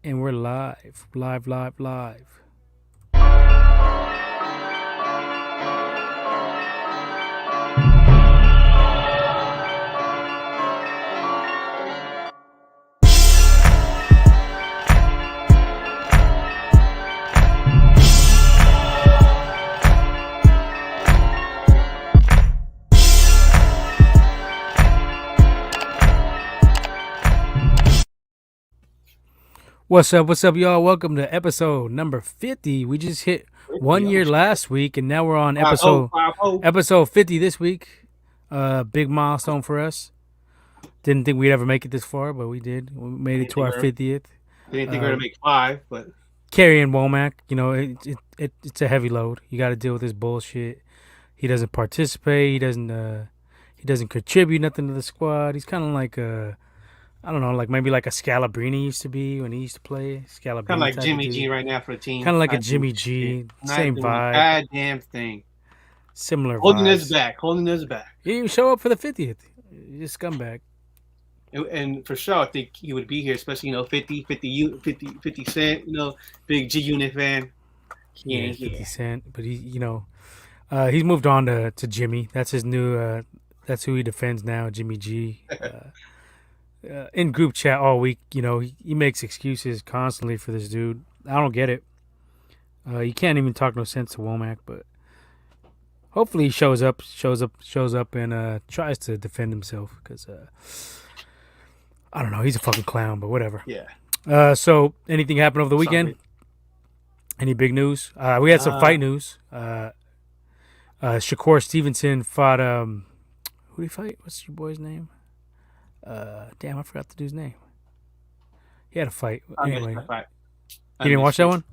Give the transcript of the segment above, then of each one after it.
And we're live, live, live, live. What's up, y'all? Welcome to episode number 50. We just hit 1 year last week, and now we're on 5-0, episode 50 this week. Big milestone for us. Didn't think we'd ever make it this far, but we did. We made it to our 50th. Didn't think we were going to make 5, but Carrying Womack, it's a heavy load. You got to deal with this bullshit. He doesn't participate. He doesn't contribute nothing to the squad. He's kind of like I don't know, like maybe like a Scalabrini used to be when he used to play. Scalabrini, kind of like Jimmy G right now for the team. Kind of like a Jimmy G, same vibe. Goddamn thing. Similar holding vibes. Holding us back. He didn't even show up for the 50th. He's a scumbag. And for sure, I think he would be here, especially 50 Cent, big G Unit fan. Yeah, 50 Cent, but he's moved on to Jimmy. That's his new. That's who he defends now, Jimmy G. In group chat all week, he makes excuses constantly for this dude. I don't get it. You can't even talk no sense to Womack, but hopefully he shows up, and tries to defend himself because I don't know, he's a fucking clown, but whatever. Yeah. So anything happened over the weekend? Any big news? We had some fight news. Shakur Stevenson fought. Who did he fight? What's your boy's name? Damn, I forgot the dude's name. He had a fight. Anyway, you didn't watch that one?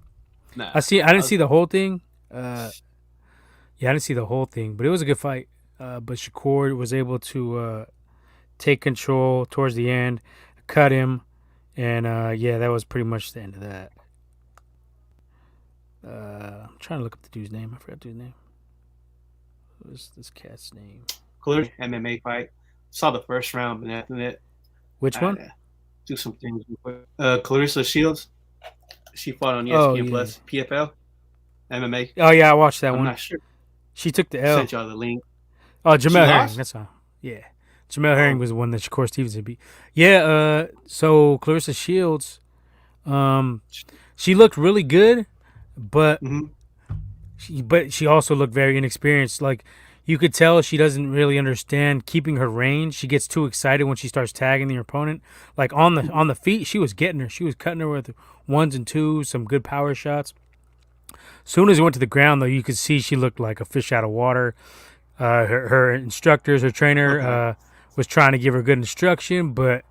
No. I didn't see the whole thing. I didn't see the whole thing, but it was a good fight. But Shakur was able to take control towards the end, cut him, and that was pretty much the end of that. I'm trying to look up the dude's name. I forgot the dude's name. What was this cat's name? Clarissa MMA fight. Saw the first round, but after that, which one? Do some things. Clarissa Shields. She fought on ESPN Plus, PFL, MMA. Oh yeah, I watched that one. I'm not sure. She took the L. Sent y'all the link. Oh, Jamel Herring. That's all. Yeah, Jamel Herring was the one that Shakur Stevenson beat. Yeah. So Clarissa Shields, she looked really good, but she also looked very inexperienced. Like, you could tell she doesn't really understand keeping her range. She gets too excited when she starts tagging the opponent. Like on the feet, she was getting her. She was cutting her with ones and twos, some good power shots. Soon as it went to the ground, though, you could see she looked like a fish out of water. Her instructors, her trainer, was trying to give her good instruction, but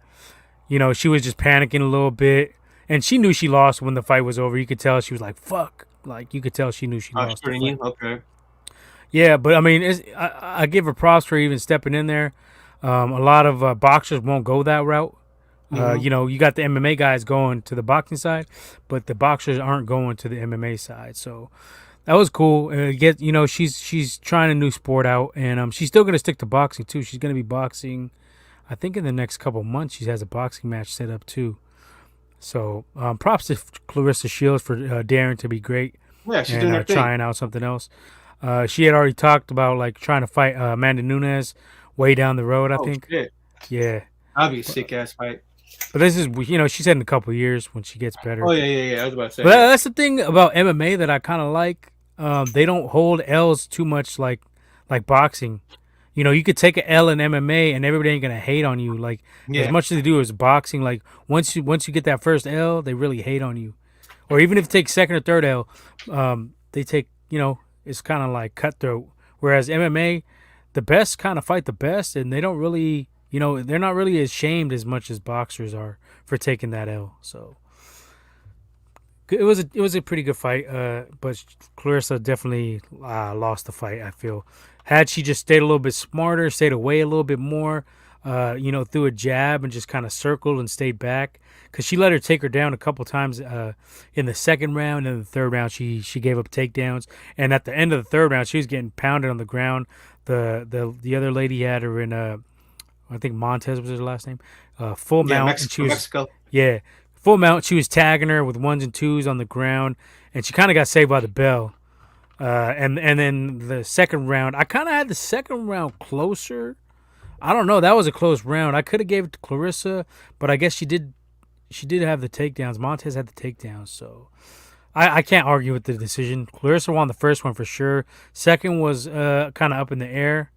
she was just panicking a little bit, and she knew she lost when the fight was over. You could tell she was like, "Fuck!" Like, you could tell she knew she lost. Okay. Yeah, but I mean, I give her props for even stepping in there. A lot of boxers won't go that route. You got the MMA guys going to the boxing side, but the boxers aren't going to the MMA side. So that was cool. She's trying a new sport out, and she's still gonna stick to boxing too. She's gonna be boxing, I think, in the next couple months. She has a boxing match set up too. So props to Clarissa Shields for daring to be great. Yeah, she's doing her thing. Trying out something else. She had already talked about like trying to fight Amanda Nunes way down the road, I think. Shit. Yeah. That'd be a sick ass fight. But this is, she said in a couple of years when she gets better. Oh yeah. I was about to say. But that's the thing about MMA that I kind of like. They don't hold L's too much like boxing. You could take an L in MMA and everybody ain't gonna hate on you. Like, as much as they do as boxing, like once you get that first L, they really hate on you. Or even if they take second or third L, they take, it's kind of like cutthroat. Whereas MMA, the best kind of fight the best, and they don't really, they're not really ashamed as much as boxers are for taking that L. So it was a pretty good fight. But Clarissa definitely lost the fight, I feel. Had she just stayed a little bit smarter, stayed away a little bit more, threw a jab and just kind of circled and stayed back, because she let her take her down a couple times in the second round. And in the third round, she gave up takedowns. And at the end of the third round, she was getting pounded on the ground. The other lady had her in I think Montez was her last name. Full mount. Mexico. Yeah, full mount. She was tagging her with ones and twos on the ground, and she kind of got saved by the bell. And then the second round, I kind of had the second round closer. I don't know. That was a close round. I could have gave it to Clarissa, but I guess she did. She did have the takedowns. Montez had the takedowns, so I can't argue with the decision. Clarissa won the first one for sure. Second was kind of up in the air,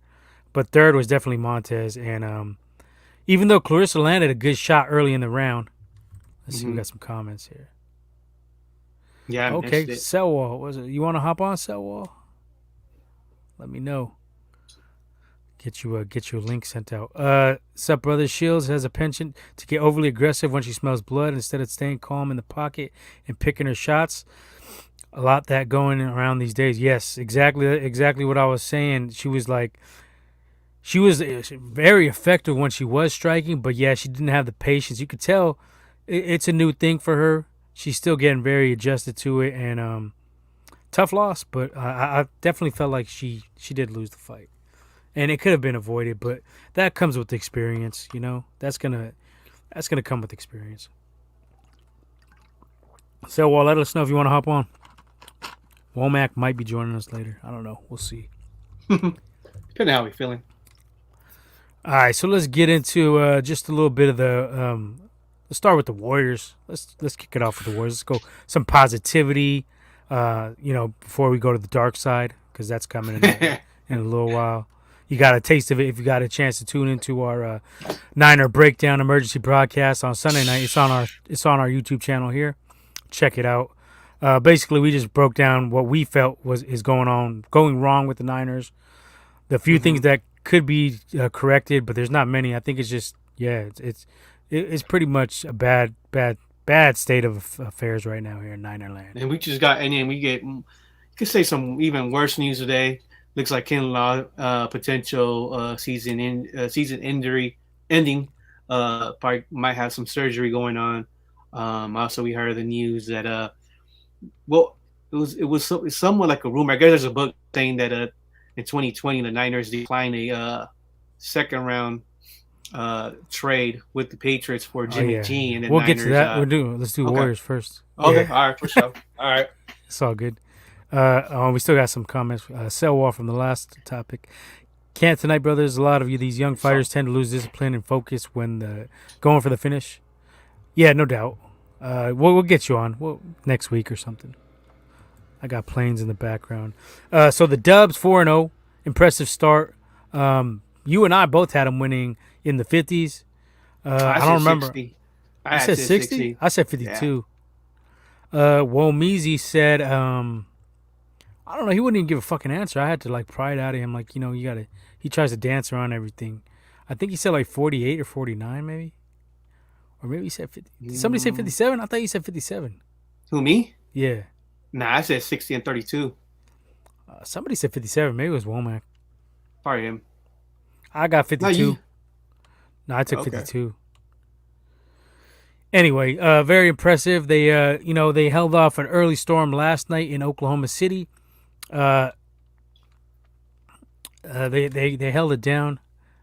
but third was definitely Montez. And even though Clarissa landed a good shot early in the round, let's see, we got some comments here. Yeah, I okay, missed Cellwall. Was it? You want to hop on Cellwall? Let me know. Get you a link sent out. Sup, brother? Shields has a penchant to get overly aggressive when she smells blood instead of staying calm in the pocket and picking her shots. A lot that going around these days. Yes, exactly what I was saying. She was very effective when she was striking, but yeah, she didn't have the patience. You could tell it's a new thing for her. She's still getting very adjusted to it, and tough loss. But I definitely felt like she did lose the fight. And it could have been avoided, but that comes with experience, you know. That's gonna come with experience. So, well, let us know if you want to hop on. Womack might be joining us later. I don't know. We'll see. Depending on how we're feeling. All right, so let's get into just a little bit of the. Let's start with the Warriors. Let's kick it off with the Warriors. Let's go some positivity. Before we go to the dark side, because that's coming in a little while. You got a taste of it if you got a chance to tune into our Niner Breakdown emergency broadcast on Sunday night. It's on our YouTube channel here. Check it out. Basically, we just broke down what we felt is going wrong with the Niners. The few things that could be corrected, but there's not many. I think it's just it's pretty much a bad state of affairs right now here in Ninerland. And we just got you could say some even worse news today. Looks like Kinlaw potential season injury ending. Probably might have some surgery going on. Also, we heard the news that it was somewhat like a rumor. I guess there's a book saying that in 2020 the Niners declined a second round trade with the Patriots for Jimmy G. And we'll get to that. Let's do Warriors first. Okay, all right, for sure. All right, it's all good. We still got some comments. Cellwall from the last topic. Can't tonight, brothers. A lot of these young fighters tend to lose discipline and focus when going for the finish. Yeah, no doubt. We'll get you on next week or something. I got planes in the background. So the Dubs 4-0, impressive start. You and I both had them winning in the 50s. I don't remember. 60. I said 60. I said 52. Yeah. Womeezy said. I don't know. He wouldn't even give a fucking answer. I had to pry it out of him. He tries to dance around everything. I think he said 48 or 49 maybe. Or maybe he said 50. Did somebody say 57? I thought you said 57. Who, me? Yeah. Nah, I said 60 and 32. Somebody said 57. Maybe it was Womack. Probably him. I got 52. No, I took 52. Anyway, very impressive. They they held off an early storm last night in Oklahoma City. They held it down.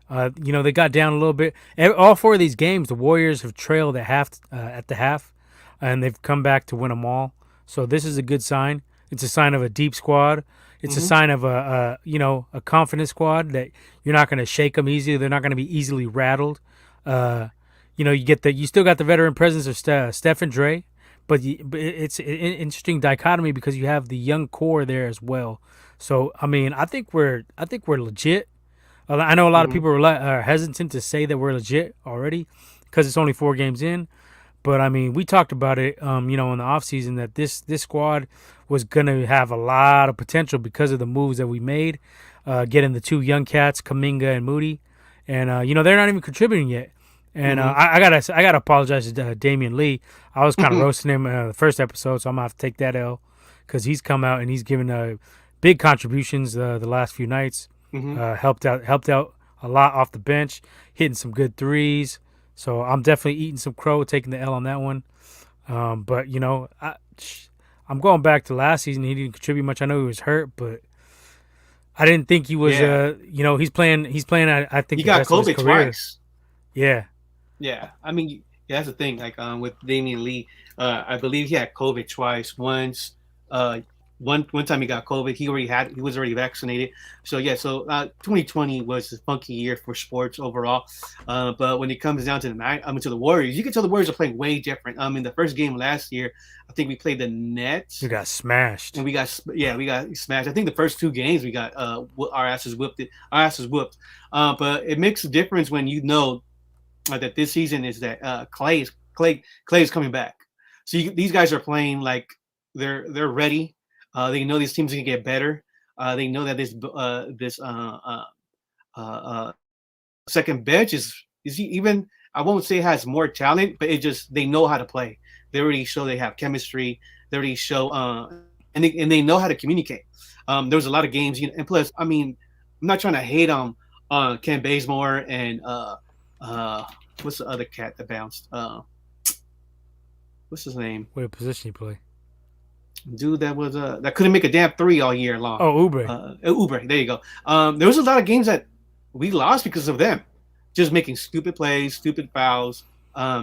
They got down a little bit. All four of these games, the Warriors have trailed at the half, and they've come back to win them all. So this is a good sign. It's a sign of a deep squad. It's a sign of a confident squad that you're not going to shake them easily. They're not going to be easily rattled. You still got the veteran presence of Steph and Dre, but it's an interesting dichotomy because you have the young core there as well. So I mean, I think we're legit. I know a lot of people are hesitant to say that we're legit already because it's only 4 games in. But, I mean, we talked about it, in the offseason that this squad was going to have a lot of potential because of the moves that we made, getting the 2 young cats, Kaminga and Moody. And, they're not even contributing yet. And I gotta apologize to Damian Lee. I was kind of roasting him the first episode, so I'm going to have to take that L because he's come out and he's given big contributions the last few nights. Helped out a lot off the bench, hitting some good threes. So I'm definitely eating some crow, taking the L on that one. But I'm going back to last season. He didn't contribute much. I know he was hurt, but I didn't think he was. He's playing. I think he got COVID twice. Yeah. Yeah, I mean, Yeah, that's the thing. Like with Damian Lee, I believe he had COVID twice. Once, uh, one time he got COVID. He was already vaccinated. So yeah, 2020 was a funky year for sports overall. But when it comes down to to the Warriors, you can tell the Warriors are playing way different. In the first game last year, I think we played the We Nets. got smashed. And we got smashed. I think the first two games we got our asses whipped. Our asses whooped. But it makes a difference when you know that this season is that Clay is coming back. So these guys are playing like they're ready. They know these teams can get better. They know that this uh, second bench is even I won't say has more talent, but it just they know how to play. They already show they have chemistry. They already show and they know how to communicate. There was a lot of games, and plus, I mean, I'm not trying to hate on Ken Bazemore and uh what's the other cat that bounced? What's his name? What position he play? Dude that was that couldn't make a damn three all year long. Oh, Ubre. Uber. There you go. There was a lot of games that we lost because of them, just making stupid plays, stupid fouls,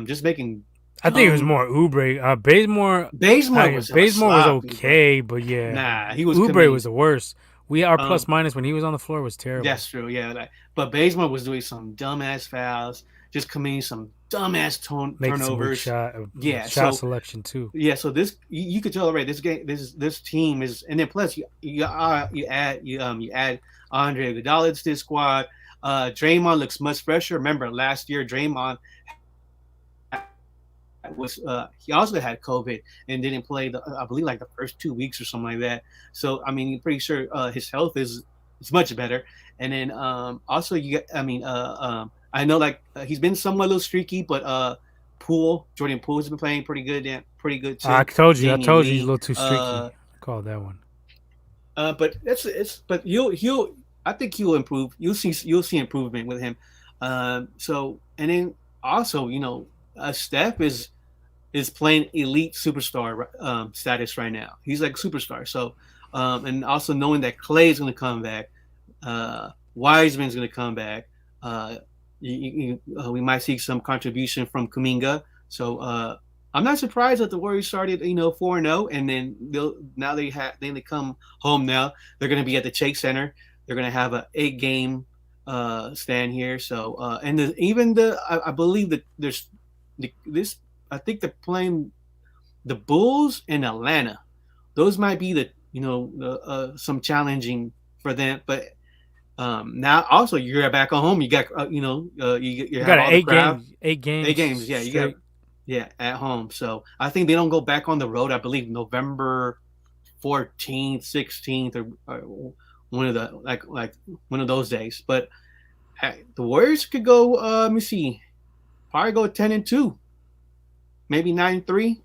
just making. I think it was more Ubre. Bazemore was okay, but yeah, nah, he was. Ubre was the worst. Our plus minus when he was on the floor was terrible. That's true. Yeah, but Bazemore was doing some dumbass fouls, just committing some dumbass turnovers. Shot selection too. Yeah, so this you could tell right. This team is, and then plus you add Andre Iguodala to this squad. Draymond looks much fresher. Remember last year, Draymond was he also had COVID and didn't play I believe like the first 2 weeks or something like that. So I mean, I'm pretty sure his health is much better. And then also I know like he's been somewhat a little streaky, but Jordan Poole has been playing pretty good too. I told you he's a little too streaky. I called that one. But but I think he'll improve. You'll see improvement with him. So and then also Steph is playing elite superstar status right now. He's like a superstar. So and also knowing that Clay is going to come back, Wiseman's going to come back. We might see some contribution from Kaminga. So I'm not surprised that the Warriors started 4-0, and then they come home now. They're going to be at the Chase Center. They're going to have an 8-game stand here. So and I believe that there's this. I think they're playing the Bulls in Atlanta. Those might be some challenging for them, but now also you're back at home. You got you got 8 games. Yeah, you got at home. So I think they don't go back on the road. I believe November 14th, 16th, or one of the like one of those days. But the Warriors could go. Let me see, probably go 10-2, maybe 9-3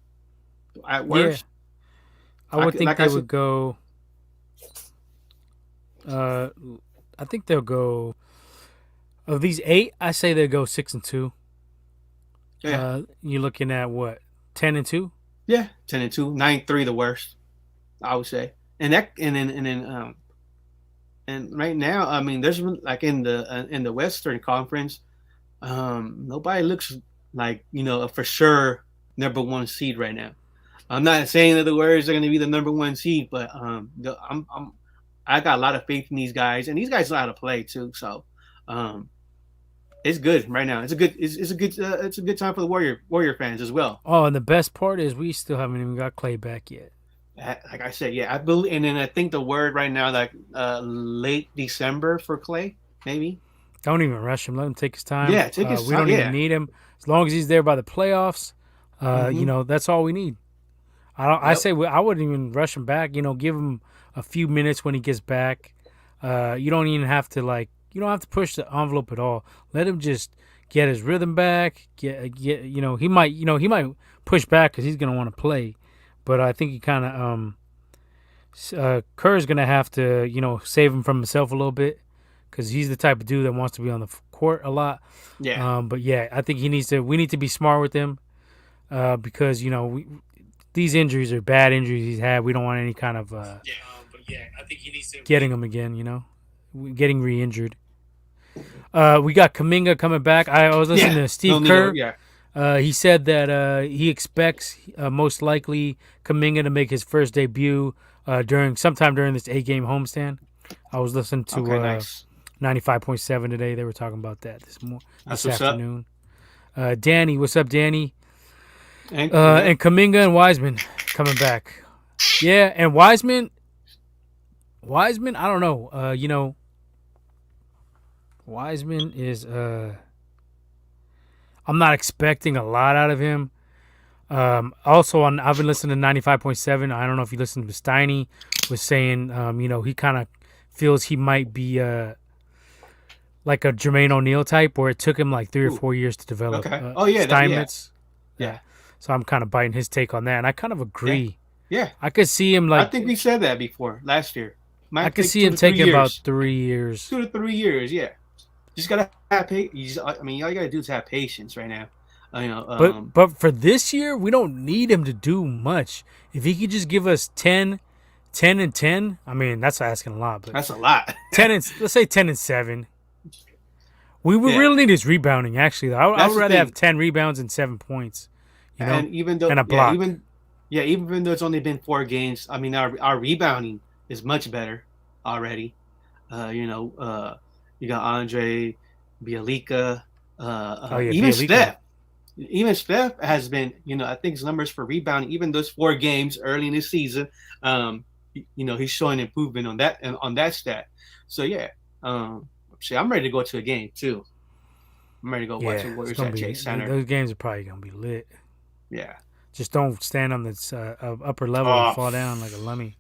at worst. Yeah. I would think they would go. I think they'll go. Of these 8, I say they'll go 6-2. Yeah. You're looking at what, 10-2? Yeah, 10-2, 9-3 the worst, I would say. And right now, I mean, there's like in the Western Conference, nobody looks like a for sure number 1 seed right now. I'm not saying that the Warriors are going to be the number 1 seed, but I got a lot of faith in these guys, and these guys know how to play too. So it's good right now. It's a good time for the Warrior fans as well. Oh, and the best part is we still haven't even got Clay back yet. Like I said, yeah, I believe, and then I think the word right now like late December for Clay, maybe. Don't even rush him. Let him take his time. Yeah, take his time. We don't even need him as long as he's there by the playoffs. That's all we need. I say I wouldn't even rush him back. Give him a few minutes when he gets back. You don't even have to you don't have to push the envelope at all. Let him just get his rhythm back. He might push back because he's gonna want to play, but I think he kind of Kerr's gonna have to save him from himself a little bit because he's the type of dude that wants to be on the court a lot. Yeah. But yeah, I think we need to be smart with him because these injuries are bad injuries he's had. We don't want any kind of I think he needs to getting him again. Getting re-injured. We got Kaminga coming back. I was listening to Steve Kerr. He said that he expects most likely Kaminga to make his first debut during sometime during this 8-game homestand. I was listening to Okay, nice. 95.7 today. They were talking about that That's this what's up. afternoon. Danny, what's up, Danny? Yeah. And Kaminga and Wiseman coming back. Yeah, and Wiseman, I don't know. Wiseman is. I'm not expecting a lot out of him. Also, I've been listening to 95.7. I don't know if you listened to Steiny was saying, he kind of feels he might be like a Jermaine O'Neal type, where it took him like 3 or 4 years to develop. Okay. Oh yeah. Steinmetz. Yeah. So I'm kind of biting his take on that, and I kind of Yeah. agree. Yeah. I could see him I like think we said that before last year. I Might could take see two him to three taking about years. 3 years. 2 to 3 years. Yeah. Just gotta have patience. I mean, all you gotta do is have patience right now. But for this year, we don't need him to do much. If he could just give us 10 and 10, I mean, that's asking a lot, but that's a lot. 10 and let's say 10 and 7. We would really need his rebounding. Actually, I would rather have 10 rebounds and 7 points. And even though, and a block. Even though it's only been 4 games, I mean, our rebounding is much better already. You got Andre, Bielika, even Bielika. Steph. Even Steph has been, I think his numbers for rebounding, even those 4 games early in the season, he's showing improvement on that stat. So yeah, I'm ready to go to a game too. I'm ready to go watch the Warriors at Chase Center. Those games are probably gonna be lit. Yeah. Just don't stand on this upper level and fall down like a lummy.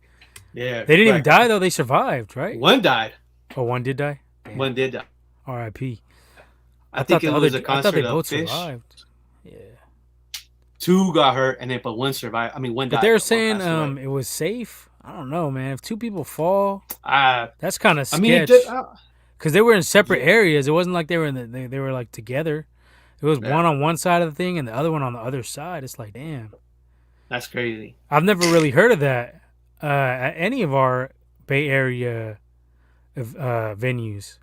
Yeah. They didn't even die though. They survived, right? One died. Oh, one did die. Damn. One did die. R.I.P. I think it was a concert I thought they of both Fish. survived. Yeah. 2 got hurt, and then but 1 survived. I mean, 1 died. But they were saying it was safe. I don't know, man. If 2 people fall, that's kind of sketch. Because they were in separate areas. It wasn't like they were they were like together. It was one on one side of the thing and the other one on the other side. It's like, damn. That's crazy. I've never really heard of that at any of our Bay Area venues.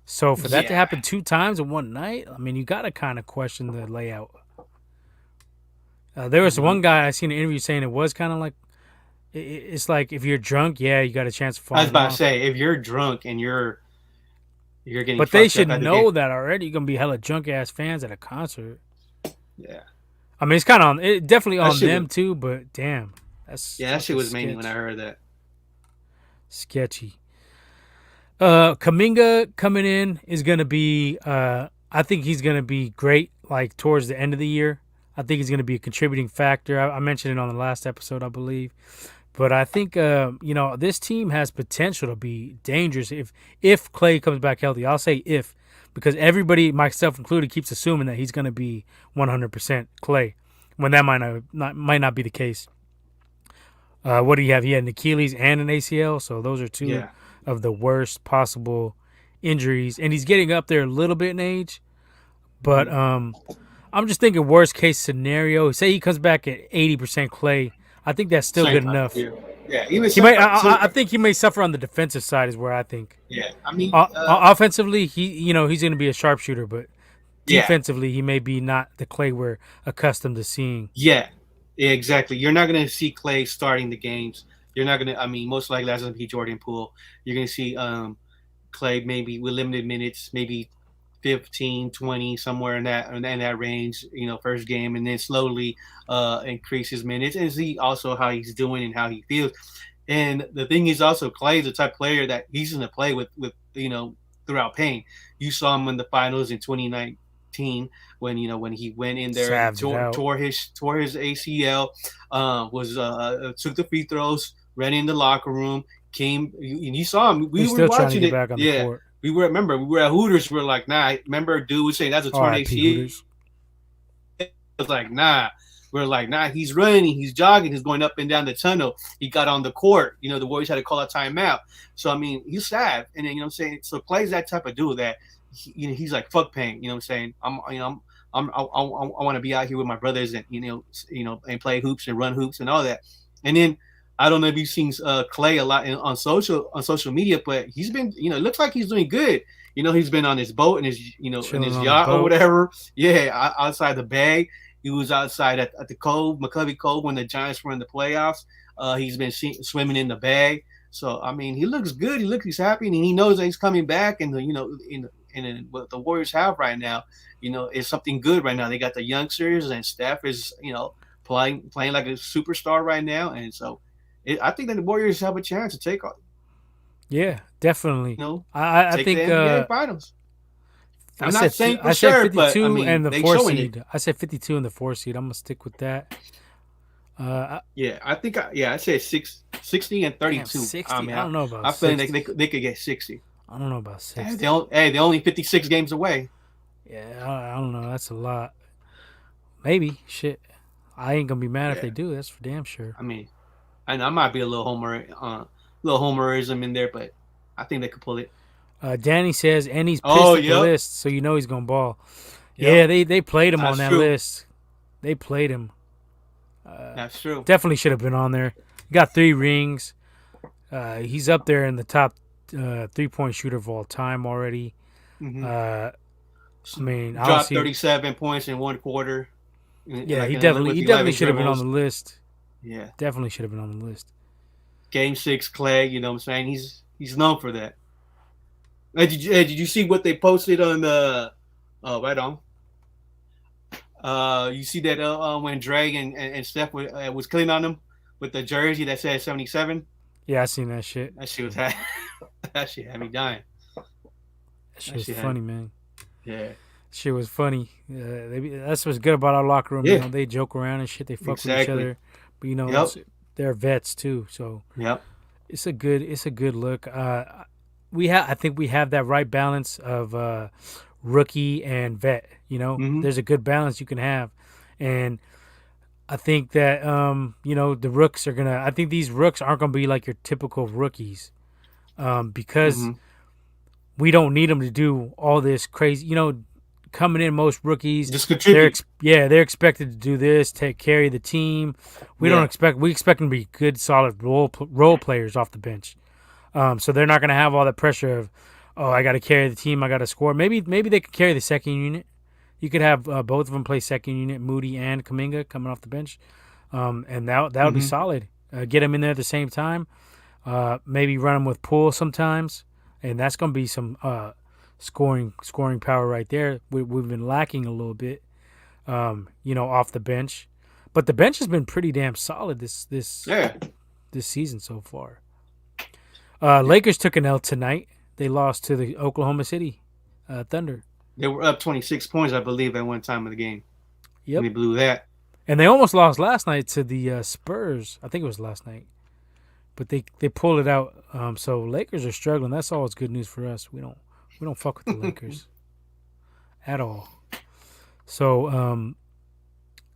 So for that to happen 2 times in one night, I mean, you got to kind of question the layout. There was one guy I seen an interview saying it was kind of like, it's like if you're drunk, you got a chance of falling. I was about to say, if you're drunk and you're getting, but they should know that already. You're gonna be hella drunk ass fans at a concert. Yeah, I mean, it's kind of definitely on them too. But damn, that shit was mainly when I heard that. Sketchy. Kaminga coming in is gonna be. I think he's gonna be great. Like towards the end of the year, I think he's gonna be a contributing factor. I mentioned it on the last episode, I believe. But I think this team has potential to be dangerous if Clay comes back healthy. I'll say if, because everybody, myself included, keeps assuming that he's going to be 100% Clay, when that might not be the case. What do you have? He had an Achilles and an ACL, so those are 2 of the worst possible injuries. And he's getting up there a little bit in age, but I'm just thinking worst case scenario. Say he comes back at 80% Clay. I think that's still good enough. Yeah, I think he may suffer on the defensive side, is where I think. Yeah, I mean, offensively, he's going to be a sharpshooter, but defensively, he may be not the Clay we're accustomed to seeing. Yeah, exactly. You're not going to see Clay starting the games. You're not going to. I mean, most likely that's going to be Jordan Poole. You're going to see Clay maybe with limited minutes, maybe 15, 20, somewhere in that range, first game, and then slowly increase his minutes and see also how he's doing and how he feels. And the thing is also, Clay is the type of player that he's going to play with throughout pain. You saw him in the finals in 2019 when he went in there and tore his ACL, took the free throws, ran in the locker room, came, and you saw him. We were watching it. Back on the court. We were at Hooters. We were like, nah. Remember, dude was saying that's a torn ACL. It was like, nah. We're like, nah. He's running. He's jogging. He's going up and down the tunnel. He got on the court. The Warriors had to call a timeout. So I mean, he's sad. And then what I'm saying. So Clay's that type of dude that he's like, fuck pain. What I'm saying. I want to be out here with my brothers and and play hoops and run hoops and all that. And then I don't know if you've seen Clay a lot on social media, but he's been, it looks like he's doing good. he's been on his boat and in Chilling his on the yacht or boat. whatever. Yeah, outside the bay. He was outside at the Cove, McCovey Cove, when the Giants were in the playoffs. He's been swimming in the bay. So I mean, he looks good. He's happy, and he knows that he's coming back. And in what the Warriors have right now, is something good right now. They got the youngsters, and Steph is playing like a superstar right now. And so, I think that the Warriors have a chance to Yeah, definitely. I take the think NBA Finals. I'm not saying for I said sure, but I 52 mean and the they four showing it. seed. I said 52 and the 4 seed. I'm gonna stick with that. Yeah, I think I said 60 and Damn, 32. 60. I I don't know about I feel 60. they could get 60. I don't know about Hey, 60. they're only 56 games away. Yeah, I don't know. That's a lot. Maybe. Shit. I ain't gonna be mad if Yeah, they do. That's for damn sure. I mean, I might be a little homerism in there, but I think they could pull it. Danny says, and he's pissed Oh, at the yep, list, so you know he's gonna ball. yep, Yeah, they played him on that's that true. list. They played him. That's true. Definitely should have been on there. He got 3 rings. He's up there in the top 3-point shooter of all time already. Hmm. I mean, I don't Dropped see. 37 points in one quarter. Yeah, he With definitely 11 should have been on dribbles. the list. Yeah, Definitely should have been on the list. Game 6, Clay. You know what I'm saying? He's known for that. Did you see what they posted on the? Oh, right on. You see that when Dre and Steph was cleaning on them with the jersey that said 77. Yeah, I seen that shit. That shit was that shit had me dying. That shit That was shit funny, had man. yeah Shit was funny. That's what's good about our locker room. yeah You know, they joke around and shit. They fuck with each exactly. other, but you know, Yep, they're vets too. So yep. it's a good look. I think we have that right balance of rookie and vet. You know, Hmm. there's a good balance you can have, and I think that the rooks are gonna. I think these rooks aren't gonna be like your typical rookies, because Hmm. we don't need them to do all this crazy. Coming in, most rookies, Just contribute. they're expected to do this, carry the team. Yeah. We expect them to be good, solid role players off the bench. So they're not going to have all the pressure of, oh, I got to carry the team, I got to score. Maybe they could carry the second unit. You could have both of them play second unit, Moody and Kaminga coming off the bench, and that would be Hmm. solid. Get them in there at the same time. Maybe run them with Poole sometimes, and that's going to be some scoring power right there. We've been lacking a little bit, off the bench, but the bench has been pretty damn solid this Yeah. season so far. Lakers took an L tonight. They lost to the Oklahoma City Thunder. They were up 26 points, I believe, at one time of the game, and Yep, they blew that. and they almost lost last night to the Spurs. I think it was last night, but they pulled it out. So Lakers are struggling. That's always good news for us. We don't fuck with the Lakers at all. So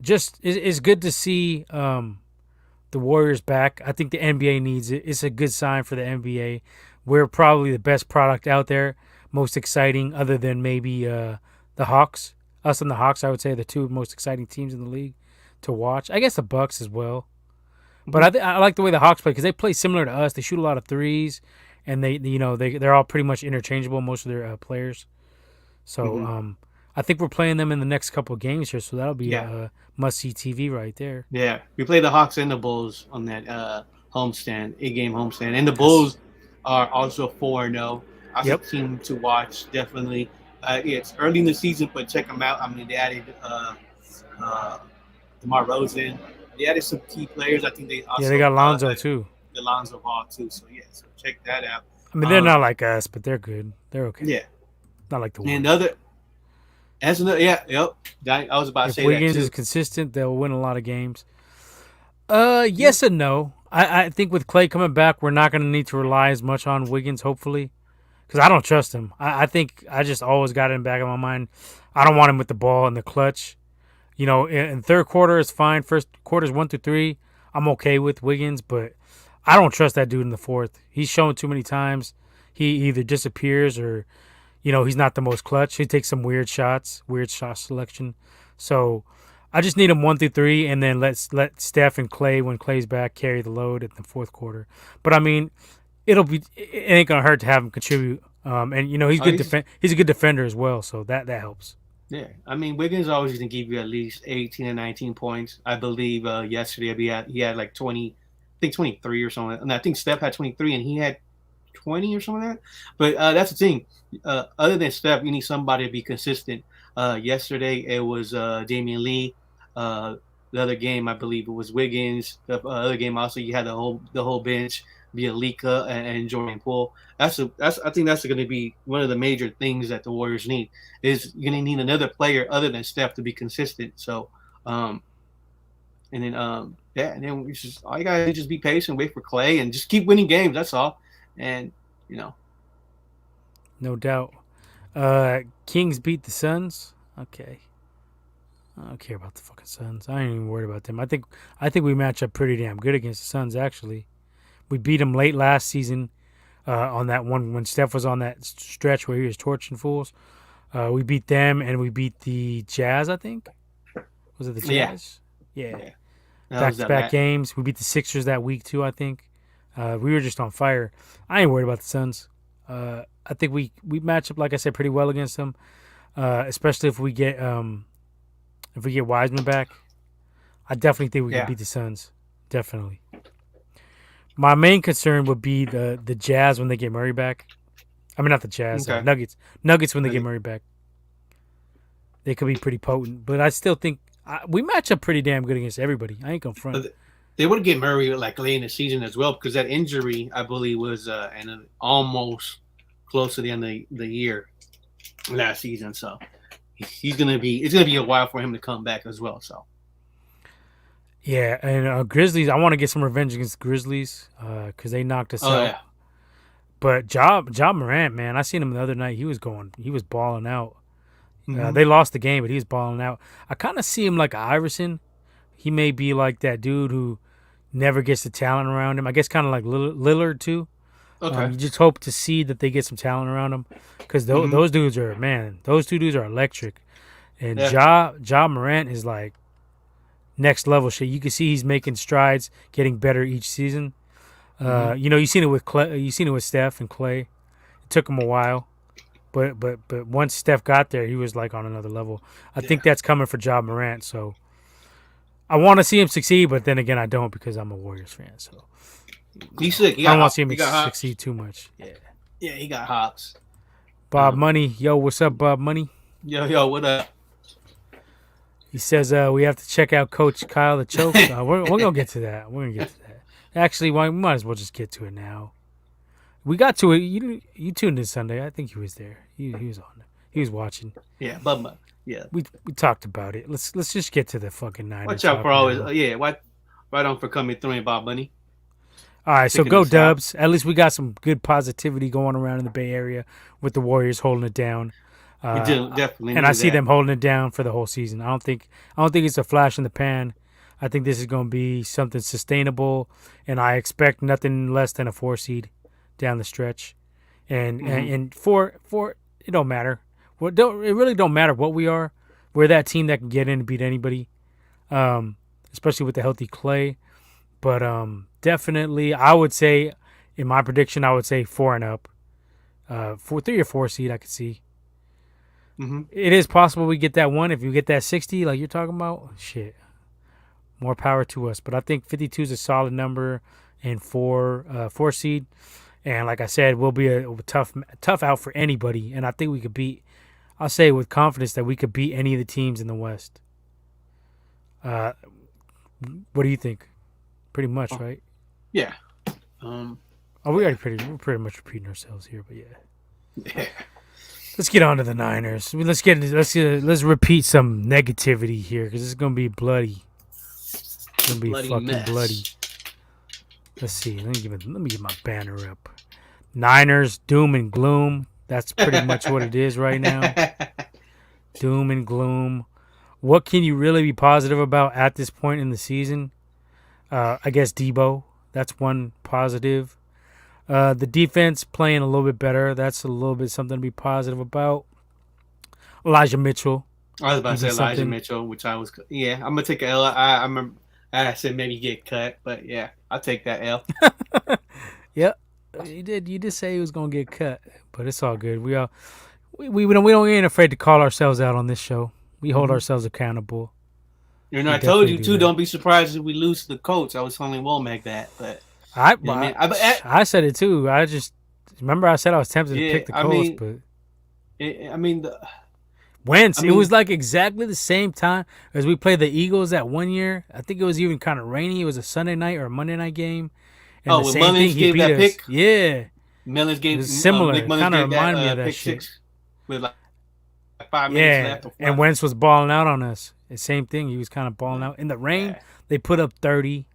just it's good to see the Warriors back. I think the NBA needs it. It's a good sign for the NBA. We're probably the best product out there, most exciting, other than maybe the Hawks. Us and the Hawks, I would say, are the two most exciting teams in the league to watch. I guess the Bucks as well. But Hmm. I like the way the Hawks play because they play similar to us. They shoot a lot of threes, and they're all pretty much interchangeable. Most of their players. So Hmm. I think we're playing them in the next couple of games here. So that'll be Yeah. a must see TV right there. Yeah. We played the Hawks and the Bulls on that homestand, 8-game homestand, and the Yes. Bulls are also 4-0. That's a Yep. team to watch, definitely. It's early in the season, but check them out. I mean, they added uh, DeMar Rosen. They added some key players. I think they Yeah, they also got Lonzo too. Alonzo Hall too. So yeah, so check that out. I mean, they're Um, not like us, but they're good. They're okay. yeah, Not like the and the Warriors. other as another yep. I was about to If say that Wiggins is too. consistent, they'll win a lot of games. Yeah. Yes and no. I think with Clay coming back, we're not going to need to rely as much on Wiggins, hopefully, because I don't trust him. I think I just always got it in the back of my mind. I don't want him with the ball in the clutch. In third quarter is fine. First quarters 1 through 3, I'm okay with Wiggins, but I don't trust that dude in the fourth. He's shown too many times. He either disappears or, he's not the most clutch. He takes some weird shot selection. So I just need him 1 through 3, and then let Steph and Clay, when Clay's back, carry the load in the fourth quarter. But I mean, it ain't gonna hurt to have him contribute And he's Oh, good he's a good defender as well, so that helps. yeah. I mean, Wiggins always going to give you at least 18 and 19 points. I believe yesterday he had like 20, I think 23 or something. And I think Steph had 23 and he had 20 or something like that. But that's the thing. Other than Steph, you need somebody to be consistent. Yesterday it was Damian Lee. The other game, I believe it was Wiggins. The other game also you had the whole bench, Bielika and Jordan Poole. I think that's going to be one of the major things that the Warriors need is you're going to need another player other than Steph to be consistent. So, and then and then we just all you got to just be patient, wait for Clay, and just keep winning games. That's all. And No doubt. Kings beat the Suns. Okay. I don't care about the fucking Suns. I ain't even worried about them. I think we match up pretty damn good against the Suns. Actually, we beat them late last season on that one when Steph was on that stretch where he was torching fools. We beat them and we beat the Jazz. I think was it the Jazz? Yeah. Back-to-back games. We beat the Sixers that week too. I think we were just on fire. I ain't worried about the Suns. I think we match up like I said pretty well against them, especially if we get Wiseman back. I definitely think we can beat the Suns. Definitely. My main concern would be the Jazz when they get Murray back. I mean, not the Jazz. Okay. Nuggets when they get Murray back. They could be pretty potent, but I still think we match up pretty damn good against everybody. I ain't gonna front. They would get Murray like late in the season as well because that injury I believe was almost close to the end of the year last season. So it's gonna be a while for him to come back as well. So yeah, and Grizzlies. I want to get some revenge against the Grizzlies because they knocked us out. Yeah. But Ja Morant, man, I seen him the other night. He was balling out. Mm-hmm. They lost the game, but he was balling out. I kind of see him like Iverson. He may be like that dude who never gets the talent around him. I guess kind of like Lillard too. Okay. You just hope to see that they get some talent around him because those dudes are, man, those two dudes are electric. And Ja Morant is like next level shit. You can see he's making strides, getting better each season. You've seen it with Clay, you've seen it with Steph and Clay. It took him a while, but once Steph got there, he was like on another level. I think that's coming for Ja Morant. So I want to see him succeed, but then again, I don't because I'm a Warriors fan. So he's sick. I don't want to see him succeed too much. Yeah, he got hops. Bob Money, yo, what's up, Bob Money? Yo, what up? He says we have to check out Coach Kyle the Choke. We're gonna get to that. Actually, we might as well just get to it now. We got to it. You tuned in Sunday. I think he was there. He was on. He was watching. Yeah, Bubba. Yeah. We talked about it. Let's just get to the fucking Niners. Watch out for always. Right on for coming through and Bob Money. All right, so go Dubs. At least we got some good positivity going around in the Bay Area with the Warriors holding it down. We do definitely. And I see them holding it down for the whole season. I don't think it's a flash in the pan. I think this is going to be something sustainable, and I expect nothing less than a 4 seed down the stretch. And four, it don't matter. It really don't matter what we are. We're that team that can get in and beat anybody, especially with the healthy Clay. But definitely, I would say, in my prediction, I would say 4 and up. 3 or 4 seed, I could see. Mm-hmm. It is possible we get that one. If you get that 60, like you're talking about, shit. More power to us. But I think 52 is a solid number and 4 seed. And like I said, we'll be a tough out for anybody. And I think we could beat, I'll say with confidence that we could beat any of the teams in the West. What do you think? Pretty much, right? Yeah. We're pretty much repeating ourselves here, but yeah. Let's get on to the Niners. Let's repeat some negativity here because it's gonna be bloody. It's gonna be bloody fucking mess. Bloody. Let's see. Let me get my banner up. Niners, doom and gloom. That's pretty much what it is right now. Doom and gloom. What can you really be positive about at this point in the season? I guess Debo. That's one positive. The defense playing a little bit better. That's a little bit something to be positive about. Elijah Mitchell. I was about to say Elijah Mitchell, which I'm gonna take an L. I remember I said maybe get cut, but yeah, I'll take that L. Yep. You did say he was gonna get cut, but it's all good. We ain't afraid to call ourselves out on this show. We hold ourselves accountable. We I told definitely you do too. that. Don't be surprised if we lose to the Colts. I was telling Womack that, but I, you know what I I mean, I said it too. I just remember I said I was tempted to yeah, pick the Colts, but I mean, Wentz. I It was mean, like exactly the same time as we played the Eagles that one year. I think it was even kind of rainy. It was a Sunday night or a Monday night game, and the when same thing. Mullins He gave beat that us. pick, Yeah, Mullins it gave was Nick similar. Mullins Kind of gave reminded me of that that pick shit. six with like 5 minutes Yeah, left or and what? Wentz was balling out on us. The same thing. He was kind of balling Yeah, out in the rain. yeah. They put up 30.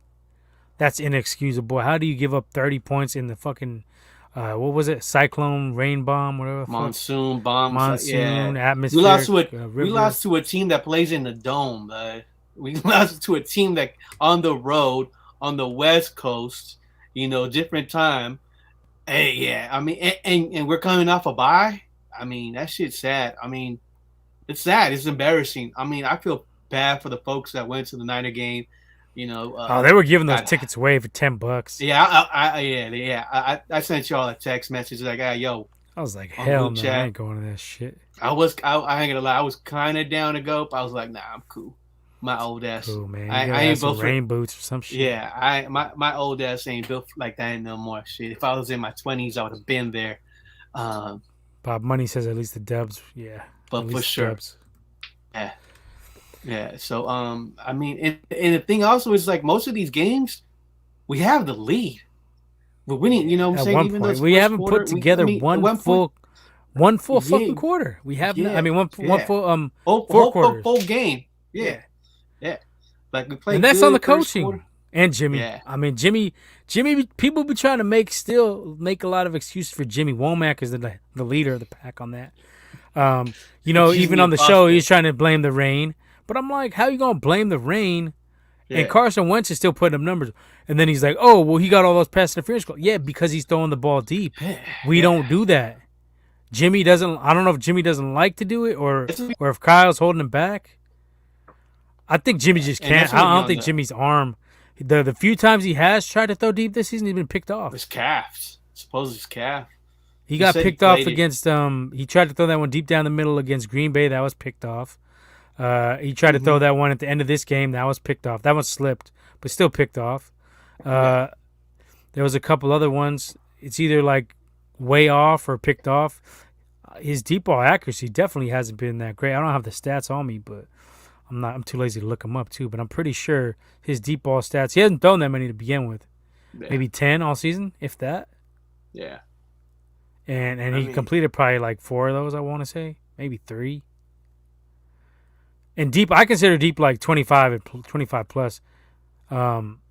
That's inexcusable. How do you give up 30 points in the fucking what was it? Cyclone, rain bomb, whatever the fuck. Monsoon bombs. Yeah, Monsoon, we lost atmospheric, to a we river. lost to a team that plays in the dome. We lost to a team that on the road on the West Coast. Different time. Hey, yeah. I mean, and we're coming off a bye. I mean, that shit's sad. I mean, it's sad. It's embarrassing. I mean, I feel bad for the folks that went to the Niner game. Oh, they were giving those God, tickets away for $10. yeah, yeah. I sent y'all a text message like, yo, I was like, on hell group no, I chat. ain't going to that shit. I ain't gonna lie, I was kind of down to go, but I was like, nah, I'm cool. My old ass, Cool, man. I You gotta ain't have some built for. rain boots or some shit. Yeah, my old ass ain't built like that no more. Shit, if I was in my 20s, I would have been there. Um, Bob Money says at least the Dubs. Yeah, at but for least the sure, Dubs. yeah, yeah. So, I mean, and the thing also is like most of these games, we have the lead. We're winning. You know what I'm At saying? one Even though point, it's we first haven't quarter, put together at one point, one full yeah, fucking quarter. We have no, I yeah, mean one yeah. full four Whole quarters. full game. Yeah. Yeah, yeah. Like we And played that's on the good first coaching quarter. and Jimmy. Yeah, I mean, Jimmy. People be trying to make a lot of excuses for Jimmy. Womack is the leader of the pack on that. which is Even on the show, impossible. he's trying to blame the rain. But I'm like, how you gonna blame the rain? And Yeah, Carson Wentz is still putting up numbers. And then he's like, oh, well, he got all those pass interference calls. Yeah, because he's throwing the ball deep. We yeah. don't do that. Jimmy doesn't. I don't know if Jimmy doesn't like to do it That's or if Kyle's holding him back. I think Jimmy yeah, just and that's can't. gonna I be don't on think Jimmy's arm. The few times he has tried to throw deep this season, he's been picked off. his calves. Suppose his calf. He He got said he picked off played it. against. He tried to throw that one deep down the middle against Green Bay. That was picked off. He tried to throw that one at the end of this game. That was picked off. That one slipped, but still picked off. Yeah, There was a couple other ones. It's either like way off or picked off. His deep ball accuracy definitely hasn't been that great. I don't have the stats on me, but I'm too lazy to look them up too. But I'm pretty sure his deep ball stats. He hasn't thrown that many to begin with. yeah, Maybe 10 all season, if that. yeah. And I he mean, completed probably like 4 of those. I want to say maybe 3. And deep, I consider deep like 25 plus. Um,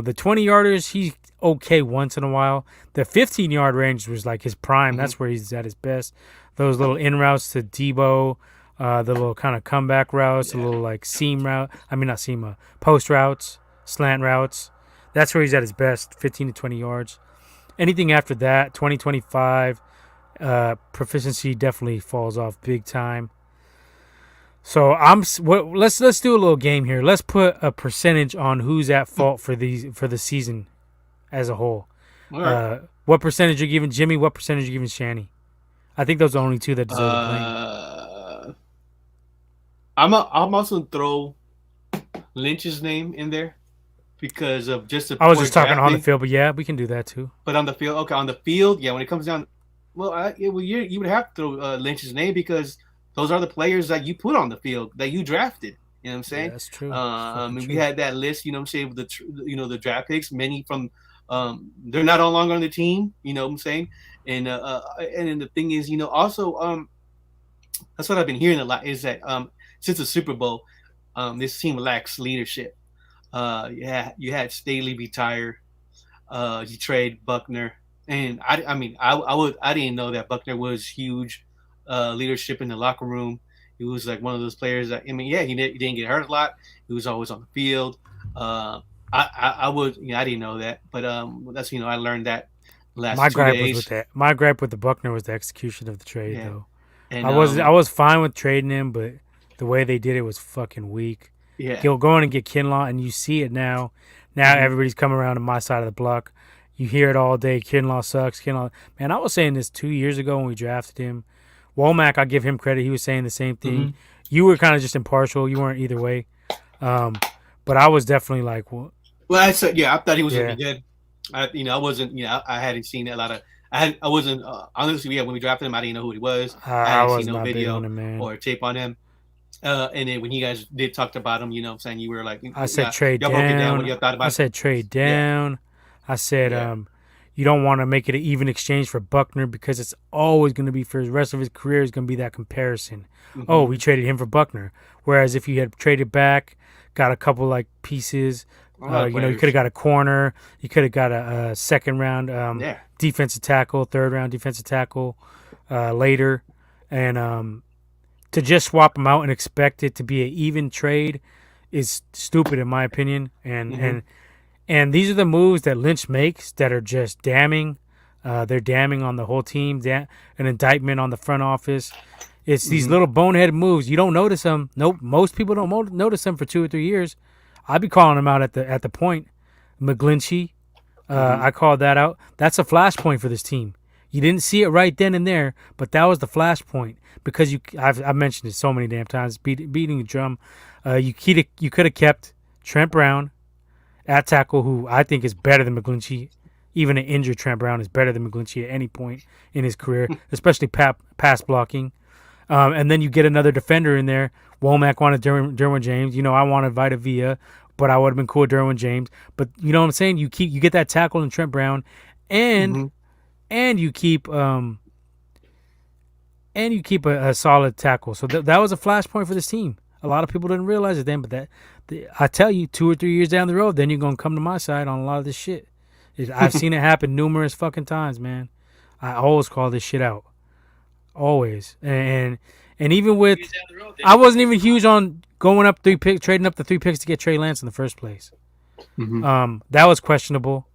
the 20 yarders, he's okay once in a while. The 15-yard range was like his prime. That's where he's at his best. Those little in routes to Debo, the little kind of comeback routes, the yeah. little like seam route. I mean, not seam, post routes, slant routes. That's where he's at his best, 15 to 20 yards. Anything after that, 20, 25, proficiency definitely falls off big time. So let's do a little game here. Let's put a percentage on who's at fault for the season as a whole. All right. What percentage are you giving Jimmy? What percentage are you giving Shanny? I think those are the only two that deserve the blame. I'm also gonna throw Lynch's name in there because of just the I was poor just talking on the drafting. field, but yeah, we can do that too. But on the field, okay, on the field, yeah. When it comes down, well, you would have to throw Lynch's name because those are the players that you put on the field that you drafted. You know what I'm Yeah, saying? that's true. We had that list. You know what I'm saying? With the draft picks, many from they're not all longer on the team. You know what I'm saying? And then the thing is, also that's what I've been hearing a lot is that since the Super Bowl, this team lacks leadership. You had Staley retire. You trade Buckner, and I didn't know that Buckner was huge leadership in the locker room. He was like one of those players that he didn't get hurt a lot. He was always on the field. I didn't know that, but that's I learned that last My 2 gripe was days. with that. My gripe with the Buckner was the execution of the trade, Yeah, though. and I was fine with trading him, but the way they did it was fucking weak. yeah, He'll go in and get Kinlaw, and you see it now. Now everybody's coming around to my side of the block. You hear it all day. Kinlaw sucks. Kinlaw, man, I was saying this 2 years ago when we drafted him. Womack, I give him credit. He was saying the same thing. Mm-hmm. You were kind of just impartial. You weren't either way. Um, but I was definitely like, well, Well, I said, yeah, I thought he was gonna yeah, be good. I wasn't, I hadn't seen a lot of. I wasn't honestly. Yeah, when we drafted him, I didn't know who he was. I I hadn't seen was no not big on video him, man. or tape on him. And then when you guys did talk about him, what I'm saying, you were like, I said yeah, trade y'all broke it down. What down. you thought I about it? said trade Yeah, down. I said yeah. you don't want to make it an even exchange for Buckner because it's always going to be for the rest of his career is going to be that comparison. Oh, Mm-hmm. we traded him for Buckner. Whereas if you had traded back, got a couple like pieces, A lot of you could have players. got a corner, you could have got a second round Yeah. defensive tackle, third round defensive tackle later, and to just swap them out and expect it to be an even trade is stupid in my opinion. And Mm-hmm. and and these are the moves that Lynch makes that are just damning. They're damning on the whole team, an indictment on the front office. It's these Mm-hmm. little bonehead moves. You don't notice them. Nope, most people don't notice them for 2 or 3 years. I'd be calling them out at the point. McGlinchey, Mm-hmm. I called that out. That's a flashpoint for this team. You didn't see it right then and there, but that was the flashpoint because I've mentioned it so many damn times. Beating the drum, you could have kept Trent Brown at tackle, who I think is better than McGlinchey. Even an injured Trent Brown is better than McGlinchey at any point in his career, especially pass blocking. And then you get another defender in there. Womack wanted Derwin James. I wanted Vita Vea, but I would have been cool with Derwin James. But you know what I'm saying? You get that tackle in Trent Brown, and Mm-hmm. and you keep a solid tackle. So that was a flashpoint for this team. A lot of people didn't realize it then, but I tell you, 2 or 3 years down the road, then you're gonna come to my side on a lot of this shit. I've seen it happen numerous fucking times, man. I always call this shit out, always, and even with, I wasn't even huge on going up 3 picks, trading up the 3 picks to get Trey Lance in the first place. Mm-hmm. That was questionable.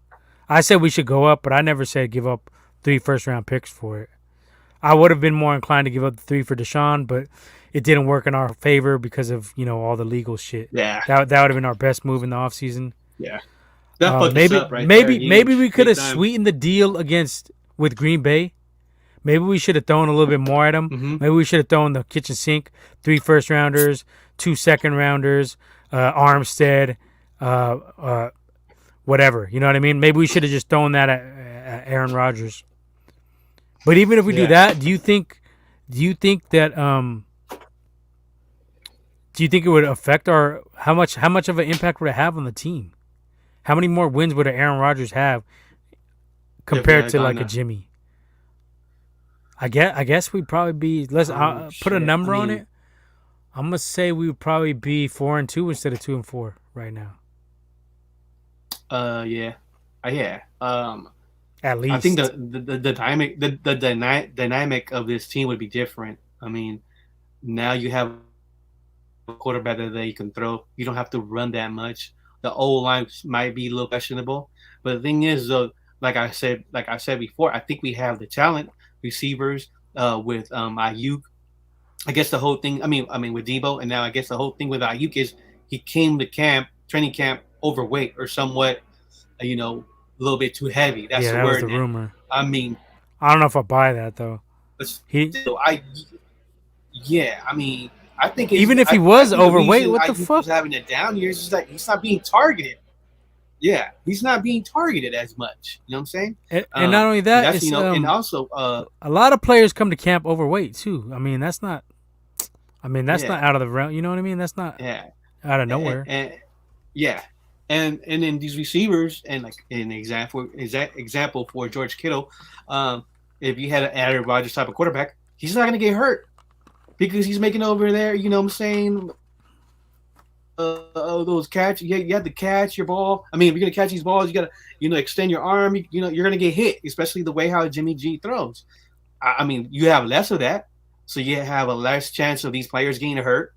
I said we should go up, but I never said give up 3 first round picks for it. I would have been more inclined to give up the 3 for Deshaun, but it didn't work in our favor because of all the legal shit. Yeah. That would have been our best move in the offseason. Yeah. That fucked us Maybe up right there. maybe Huge. we could Big have time. sweetened the deal with Green Bay. Maybe we should have thrown a little bit more at them. Mm-hmm. Maybe we should have thrown the kitchen sink, 3 first rounders, 2 second rounders, Armstead, whatever. You know what I mean? Maybe we should have just thrown that at Aaron Rodgers. But even if we do Yeah. that, do you think that do you think it would affect how much of an impact would it have on the team? How many more wins would Aaron Rodgers have If we compared had to gone like a that. Jimmy? I guess we'd probably be, let's Oh put a shit. number on it. I'm gonna say we would probably be 4-2 instead of 2-4 right now. Yeah. Yeah. At I think least. the dynamic of this team would be different. I mean, now you have a quarterback that you can throw. You don't have to run that much. The old line might be a little questionable, but the thing is, though, like I said before, I think we have the talent, receivers, with Ayuk. I guess the whole thing. I mean, with Debo, and now I guess the whole thing with Ayuk is he came to training camp, overweight or somewhat, a little bit too heavy. That's Yeah, the that was word the now. rumor. I mean, I don't know if I buy that though. but He still, yeah, I mean, Even if he I was think the overweight, reason what the Ayuk was fuck? having a down year is just that he's not being targeted. Yeah, he's not being targeted as much. You know what I'm saying? And not only that, That's it's and also, a lot of players come to camp overweight too. I mean, that's not. yeah, Out of the realm. You know what I mean? That's not yeah, out of and, nowhere. and yeah, and then these receivers, and like an example for George Kittle, if you had an Aaron Rodgers type of quarterback, he's not going to get hurt because he's making over there. You know what I'm saying? Those catch, you have to catch your ball. I mean, if you're gonna catch these balls, you gotta, extend your arm. You're gonna get hit, especially the way how Jimmy G throws. I mean, you have less of that, so you have a less chance of these players getting hurt.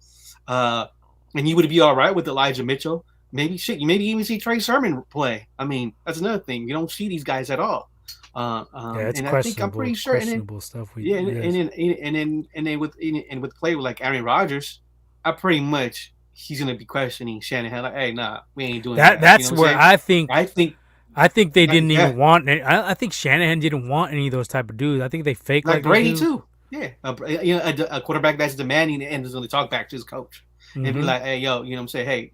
Uh, and you would be all right with Elijah Mitchell. Maybe shit, you maybe even see Trey Sermon play. I mean, that's another thing. You don't see these guys at all. Yeah, it's And I think I'm pretty sure. And then, questionable stuff. yeah, and then with play with like Aaron Rodgers, I pretty much he's gonna be questioning Shanahan like, hey, nah, we ain't doing that. You know That's what I'm where saying? I think I think I think they didn't Yeah, even want. I think Shanahan didn't want any of those type of dudes. I think they fake like like they Brady do. too. Yeah, a quarterback that's demanding and is going to talk back to his coach and be Mm-hmm. like, "Hey, yo, what I'm saying, hey,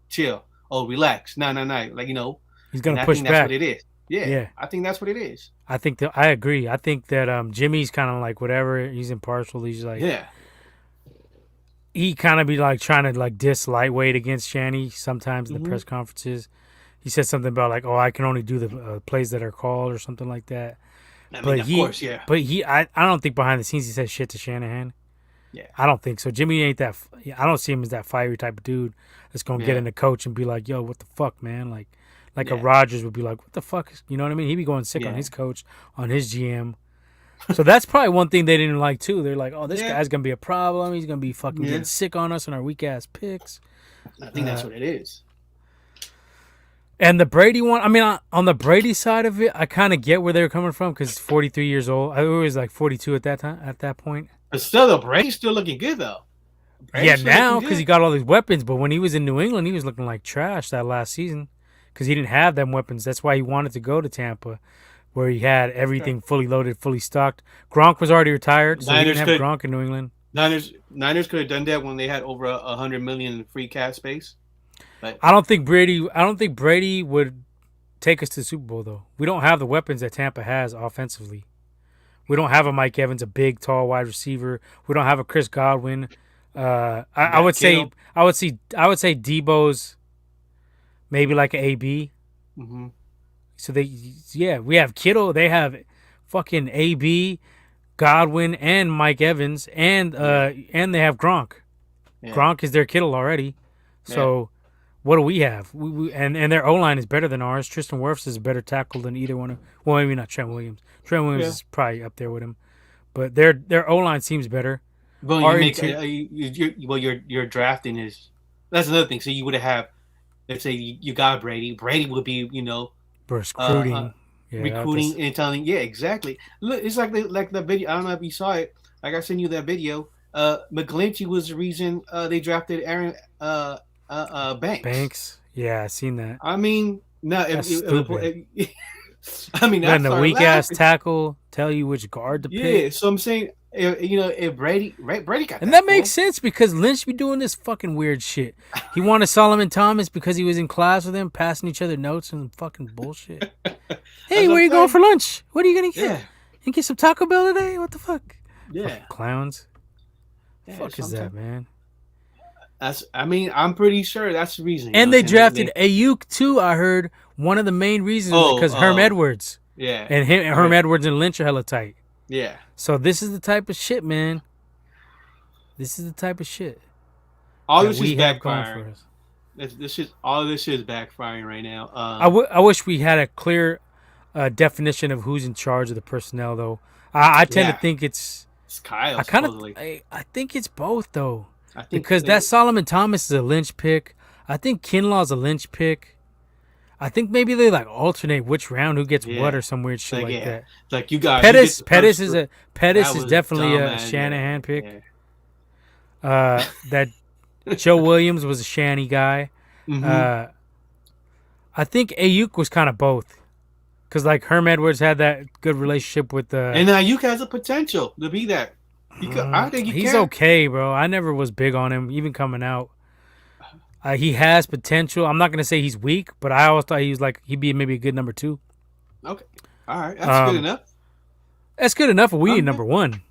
chill. Oh, relax. No, no, no. Like He's and gonna I push think that's what back. it is. Yeah, Yeah, I think that's what it is. I think that I agree. I think that Jimmy's kind of like whatever. He's impartial. He's like Yeah. he kind of be like trying to like diss lightweight against Shanny sometimes in the Mm-hmm. press conferences. He said something about like, oh, I can only do the plays that are called or something like that. I mean, But of course, yeah, I don't think behind the scenes he says shit to Shanahan. yeah, I don't think so. Jimmy ain't that. I don't see him as that fiery type of dude that's gonna get yeah, in the coach and be like, "Yo, what the fuck, man?" Like a yeah, Rodgers would be like, "What the fuck?" You know what I mean? He'd be going sick on yeah, his coach, on his GM. So that's probably one thing they didn't like too. They're like, "Oh, this yeah, guy's gonna be a problem. He's gonna be fucking yeah. getting sick on us and our weak ass picks." I think that's what it is. And the Brady one, I mean, on the Brady side of it, I kind of get where they were coming from because he's 43 years old. I was like 42 at that time. At that point, But still, though, Brady's still looking good though. yeah, Brady's still looking now because he good. got all these weapons. But when he was in New England, he was looking like trash that last season because he didn't have them weapons. That's why he wanted to go to Tampa, where he had Okay. everything fully loaded, fully stocked. Gronk was already retired, so he didn't Niners have could Gronk in New England. Niners could have done that when they had over 100 million in free cap space. But I don't think Brady. I don't think Brady would take us to the Super Bowl though. We don't have the weapons that Tampa has offensively. We don't have a Mike Evans, a big, tall wide receiver. We don't have a Chris Godwin. I got would say, Kittle. I would say Debo's maybe like an AB. Mm-hmm. So yeah, we have Kittle. They have fucking AB, Godwin, and Mike Evans, Yeah, and they have Gronk. yeah, Gronk is their Kittle already. yeah. So what do we have? And their O line is better than ours. Tristan Wirfs is a better tackle than either one of. Well, maybe not Trent Williams. Trent Williams Yeah. is probably up there with him, but their O line seems better. Well, you Our make interior your drafting is that's another thing. So you would have, let's say you got Brady. Brady would be uh, uh recruiting, yeah, that's recruiting and telling. Yeah, exactly. Look, it's like the video. I don't know if you saw it. Like I sent you that video. McGlinchey was the reason they drafted Aaron Banks. Banks. Yeah, I seen that. I mean, no, That's stupid. I mean, I Letting a started weak ass laughing. tackle tell you which guard to Yeah, pick. so I'm saying, if Brady got And that that makes pull. sense because Lynch be doing this fucking weird shit. He wanted Solomon Thomas because he was in class with him, passing each other notes and fucking bullshit. That's Hey, what where I'm you going saying. for lunch? What are you gonna get? Yeah, You get some Taco Bell today? What the fuck? yeah, Fucking clowns. The yeah. fuck is that, man? I mean, I'm pretty sure that's the reason. And they And they, drafted they Ayuk too. I heard one of the main reasons was oh, because Herm Edwards yeah, and I Herm heard, Edwards and Lynch are hella tight. yeah. So this is the type of shit, man. This is the type of shit All that this is we have going for backfiring. us. This is all this is backfiring right now. I wish we had a clear definition of who's in charge of the personnel, though. I tend to Yeah, think it's. it's Kyle I kind of. supposedly. I think it's both, though, I think because that Solomon Thomas is a Lynch pick. I think Kinlaw's a Lynch pick. I think maybe they like alternate which round who gets what yeah, or some weird shit like yeah. that. Like you get the Pettis first. is a That Pettis is was definitely dumb, a man. Shanahan Yeah, pick. That Joe Williams was a Shanny guy. yeah. Mm-hmm. I think Ayuk was kind of both. Because, like, Herm Edwards had that good relationship with And Ayuk has a potential to be that. I think he he's can. okay, bro. I never was big on him, even coming out. He has potential. I'm not going to say he's weak, but I always thought he was like, he'd be maybe a good number 2. Okay, all right, that's good enough. That's good enough, but we need Okay. number 1.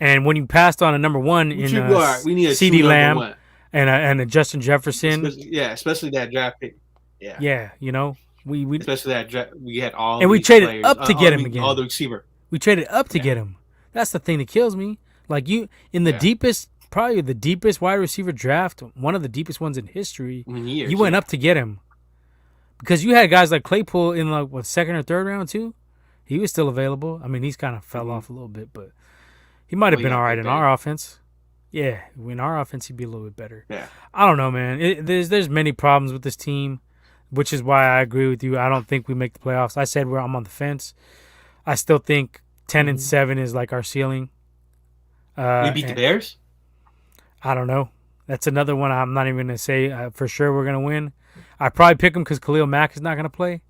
And when you passed on a number 1 in We need a CD true number Lamb one. and a Justin Jefferson, Especially that draft pick. Yeah, yeah, you know, we especially that draft. We had all and we these traded players, up to get him all again. the receiver. We traded up to Yeah. get him. That's the thing that kills me. Like you in the Yeah. deepest, probably the deepest wide receiver draft, one of the deepest ones in history. In years, You went yeah. up to get him because you had guys like Claypool in like what second or third round too. He was still available. I mean, he's kind of fell off a little bit, but he might have Well, been yeah, all right but in they- our offense. Yeah, in our offense, he'd be a little bit better. Yeah, I don't know, man. There's many problems with this team, which is why I agree with you. I don't think we make the playoffs. I said I'm on the fence. I still think 10-7 is like our ceiling. we beat the Bears. I don't know. That's another one I'm not even going to say for sure we're going to win. I probably pick him because Khalil Mack is not going to play,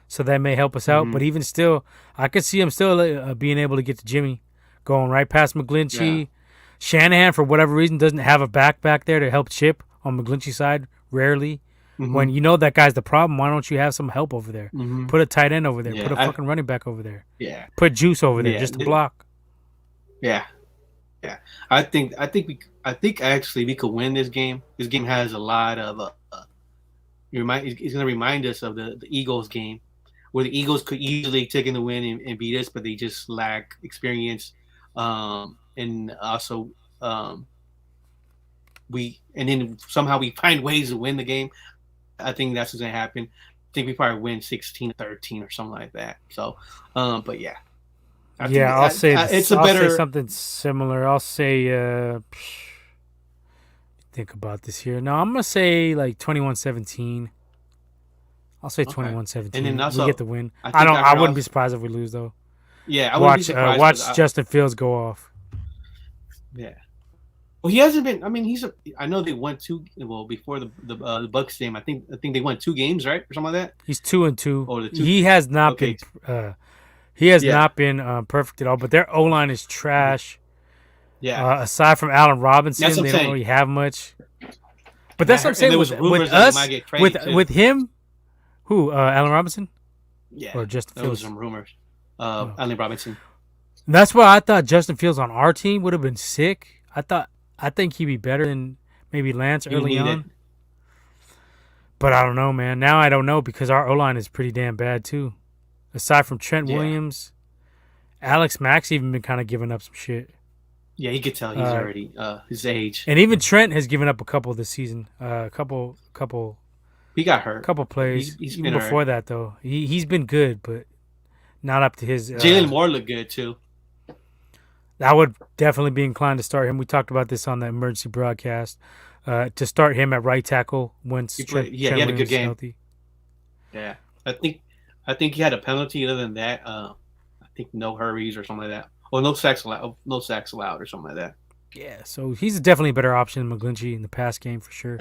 so that may help us out. But even still, I could see him still being able to get to Jimmy, going right past McGlinchey. Yeah. Shanahan, for whatever reason, doesn't have a back there to help chip on McGlinchey's side. Rarely. When you know that guy's the problem, why don't you have some help over there? Put a tight end over there. Yeah, Put a fucking running back over there. Yeah. Put Juice over there just to block. Yeah. Yeah. I think actually we could win this game. This game has a lot of it's going to remind us of the Eagles game, where the Eagles could easily take in the win and beat us, but they just lack experience. And also then somehow we find ways to win the game. I think that's what's going to happen. I think we probably win 16-13 or something like that. So, but yeah. I'll say something similar. I'll say think about this here. No, I'm going to say like 21-17. I'll say 21-17. And then also, we get the win. I wouldn't be surprised if we lose though. Yeah, I wouldn't be surprised. Watch Justin Fields go off. Yeah. Well, he hasn't been. I mean, I know they won two. Well, before the Bucks game, I think they won 2 games, right, or something like that. He's 2-2. Oh, he has not been. He has not been perfect at all. But their O line is trash. Yeah. Aside from Allen Robinson, they don't really have much. But that's what I'm saying. With us, with him, who Allen Robinson? Yeah. Or Justin Fields? There was some rumors. Allen Robinson. And that's why I thought Justin Fields on our team would have been sick. I think he'd be better than maybe Lance early on. But I don't know, man. Now I don't know because our O-line is pretty damn bad too. Aside from Trent Williams, Alex Mack's even been kind of giving up some shit. Yeah, you could tell he's already his age. And even Trent has given up a couple this season. Couple. He got hurt. Couple plays. He's even before that though, he's been good, but not up to his. Jalen Moore looked good too. I would definitely be inclined to start him. We talked about this on the emergency broadcast. To start him at right tackle once he had a good game. Healthy. Yeah, I think he had a penalty. Other than that, I think no hurries or something like that. Or no sacks allowed. No sacks allowed or something like that. Yeah, so he's definitely a better option than McGlinchey in the pass game for sure.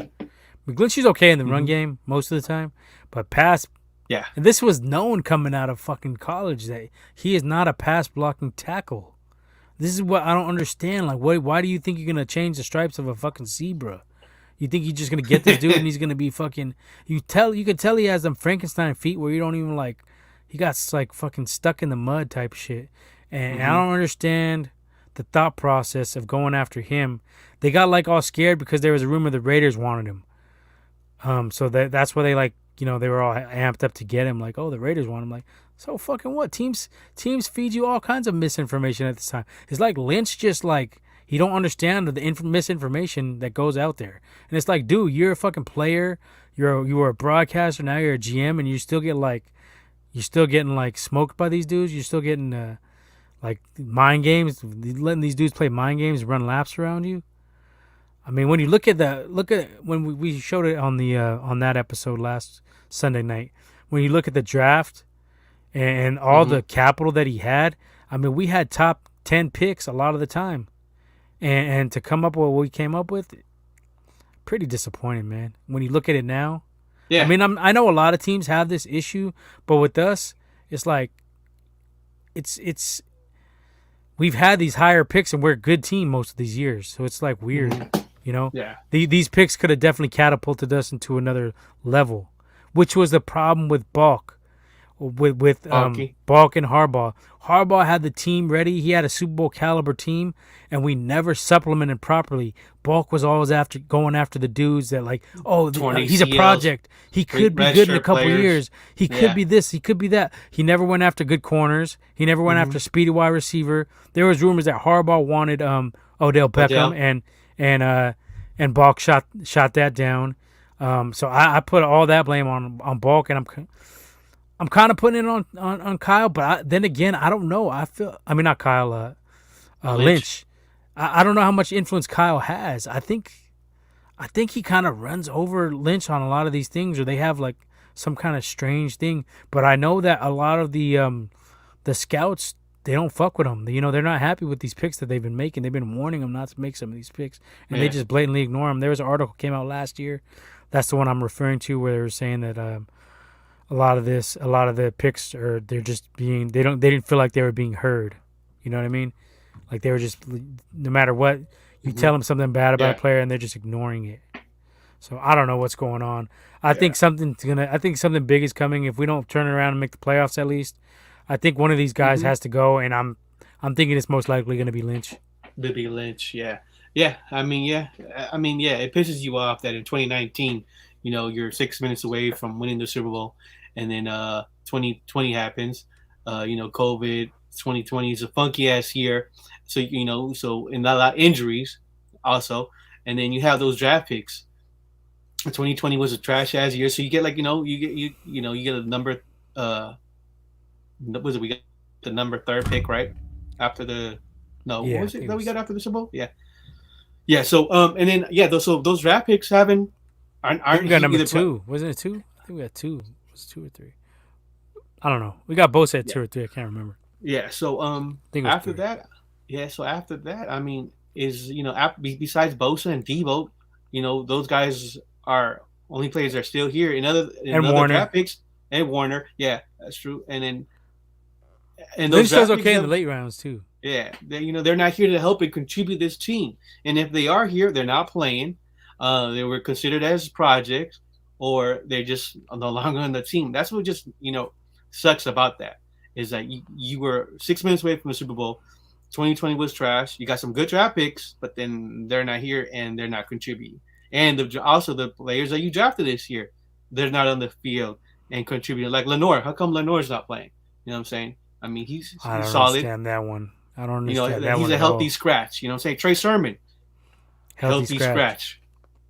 McGlinchey's okay in the run game most of the time, but pass. Yeah, and this was known coming out of fucking college that he is not a pass blocking tackle. This is what I don't understand. Like, why do you think you're gonna change the stripes of a fucking zebra? You think you're just gonna get this dude and he's gonna be fucking? You can tell he has them Frankenstein feet where you don't even like. He got like fucking stuck in the mud type shit, and I don't understand the thought process of going after him. They got like all scared because there was a rumor the Raiders wanted him. So that's why they like they were all amped up to get him. Like, oh, the Raiders want him. Like. So fucking what? Teams feed you all kinds of misinformation at this time. It's like Lynch just like he don't understand the misinformation that goes out there. And it's like, dude, you're a fucking player. You were a broadcaster. Now you're a GM, and you're still getting like smoked by these dudes. You're still getting like mind games, letting these dudes play mind games, run laps around you. I mean, when you look at when we showed it on the on that episode last Sunday night, when you look at the draft. And all the capital that he had, I mean, we had top 10 picks a lot of the time. And to come up with what we came up with, pretty disappointing, man. When you look at it now. Yeah. I mean, I know a lot of teams have this issue, but with us, it's like, it's we've had these higher picks and we're a good team most of these years. So it's like weird, Yeah. These picks could have definitely catapulted us into another level, which was the problem with Balk. With Balk and Harbaugh. Harbaugh had the team ready. He had a Super Bowl caliber team, and we never supplemented properly. Balk was always going after the dudes that like, he's a project. He could be good in a couple years. He could be this. He could be that. He never went after good corners. He never went after speedy wide receiver. There was rumors that Harbaugh wanted Odell Beckham, and Balk shot that down. So I put all that blame on Balk, and I'm kind of putting it on Kyle, but then again, I don't know. Not Kyle, Lynch. I don't know how much influence Kyle has. I think he kind of runs over Lynch on a lot of these things, or they have like some kind of strange thing. But I know that a lot of the scouts, they don't fuck with him. They're not happy with these picks that they've been making. They've been warning him not to make some of these picks, and they just blatantly ignore him. There was an article came out last year That's the one I'm referring to, where they were saying that a lot of the picks are they're just being they didn't feel like they were being heard. You know what I mean? Like they were just no matter what you tell them something bad about a player and they're just ignoring it. So I don't know what's going on. I think something big is coming if we don't turn it around and make the playoffs at least. I think one of these guys has to go, and I'm thinking it's most likely going to be Lynch. Yeah. Yeah, I mean, yeah. It pisses you off that in 2019, you're 6 minutes away from winning the Super Bowl, and then 2020 happens. COVID. 2020 is a funky ass year, so and a lot of injuries also, and then you have those draft picks. 2020 was a trash ass year, so you get you get a number. Was it we got the number 3rd pick right after the what was it that we got after the Super Bowl? Yeah. So and then those draft picks aren't we got number 2. Wasn't it 2? I think we got 2. Was it 2 or 3? I don't know. We got both at 2 or 3. I can't remember. Yeah. So after that, I mean, is besides Bosa and Debo, those guys are only players that are still here. In other draft picks and Warner, yeah, that's true. And those does okay in the late rounds too. Yeah, they're not here to help and contribute this team. And if they are here, they're not playing. They were considered as projects, or they're just no longer on the team. That's what just sucks about that. Is that you were 6 minutes away from the Super Bowl. 2020 was trash. You got some good draft picks, but then they're not here and they're not contributing. And also the players that you drafted this year, they're not on the field and contributing. Like Lenore, how come Lenore's not playing? You know what I'm saying? I mean, he's I don't solid. Understand that one. I don't understand that one. He's a healthy scratch. You know what I'm saying? Trey Sermon, healthy scratch.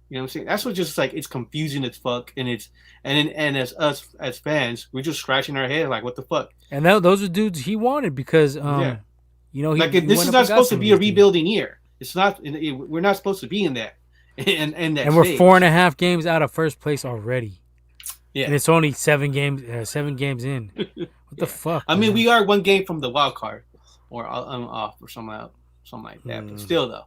You know what I'm saying? That's what just like it's confusing as fuck, and as us as fans, we're just scratching our head like, what the fuck? And those are dudes he wanted because this is not supposed to be a rebuilding year. It's not. We're not supposed to be in that. And we're 4.5 games out of first place already. Yeah, and it's only 7 games. 7 games in. What the fuck? I mean, we are 1 game from the wild card, or off, or something like that. But still, though,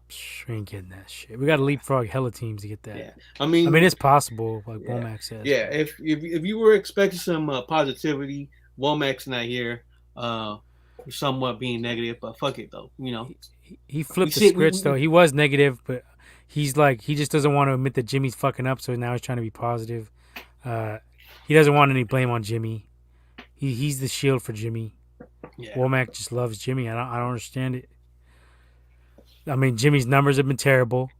we ain't getting that shit. We got to leapfrog hella teams to get that. Yeah, I mean, it's possible, like Womack said. Yeah, if you were expecting some positivity, Womack's not here. Somewhat being negative, but fuck it though. He flipped the scripts though. He was negative, but he's like he just doesn't want to admit that Jimmy's fucking up, so now he's trying to be positive. He doesn't want any blame on Jimmy. He's the shield for Jimmy. Yeah. Womack just loves Jimmy. I don't understand it. I mean, Jimmy's numbers have been terrible.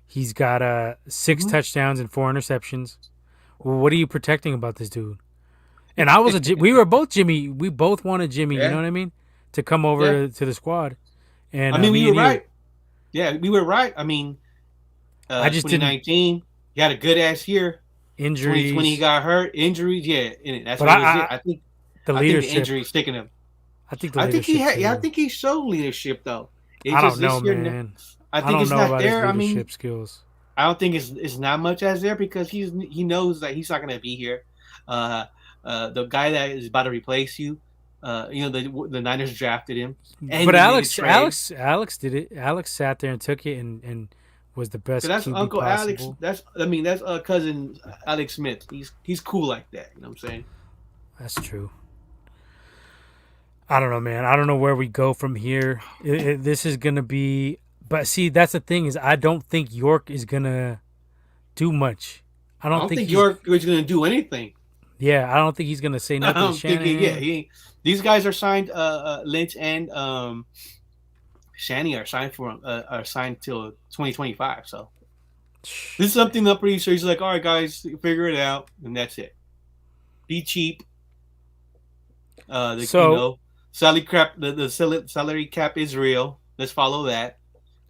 He's got 6 touchdowns and 4 interceptions. Well, what are you protecting about this dude? And we were both Jimmy. We both wanted Jimmy. You know what I mean? To come over to the squad. And I mean, we were right. Yeah, we were right. I mean, I just 2019, he had a good ass year. Injuries. 2020, he got hurt. Injuries, yeah. And that's what I think. The leadership. I think the injury sticking him. I think the leadership. I think he showed leadership though. I don't know, man. I think it's not there. I mean, skills. I don't think it's not much as there because he knows that he's not going to be here. The guy that is about to replace you, the Niners drafted him. But Alex did it. Alex sat there and took it and was the best. So that's QB Uncle possible. Alex. That's cousin Alex Smith. He's cool like that. You know what I'm saying? That's true. I don't know, man. I don't know where we go from here. This is gonna be, but see, that's the thing is, I don't think York is gonna do much. I don't think York is gonna do anything. Yeah, I don't think he's gonna say nothing. I don't think these guys are signed. Lynch and Shanny are signed till 2025. So this is something I'm pretty sure he's like, all right, guys, figure it out, and that's it. Be cheap. Salary cap. The salary cap is real. Let's follow that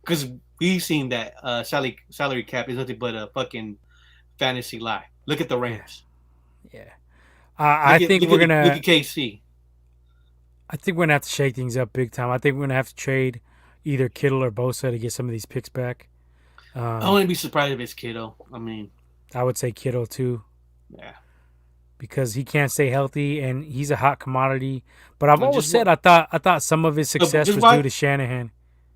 because we've seen that salary cap is nothing but a fucking fantasy lie. Look at the Rams. Yeah, I think we're gonna look at KC. I think we're gonna have to shake things up big time. I think we're gonna have to trade either Kittle or Bosa to get some of these picks back. I wouldn't be surprised if it's Kittle. I mean, I would say Kittle too. Yeah. Because he can't stay healthy and he's a hot commodity. But I've always said I thought some of his success was due to Shanahan.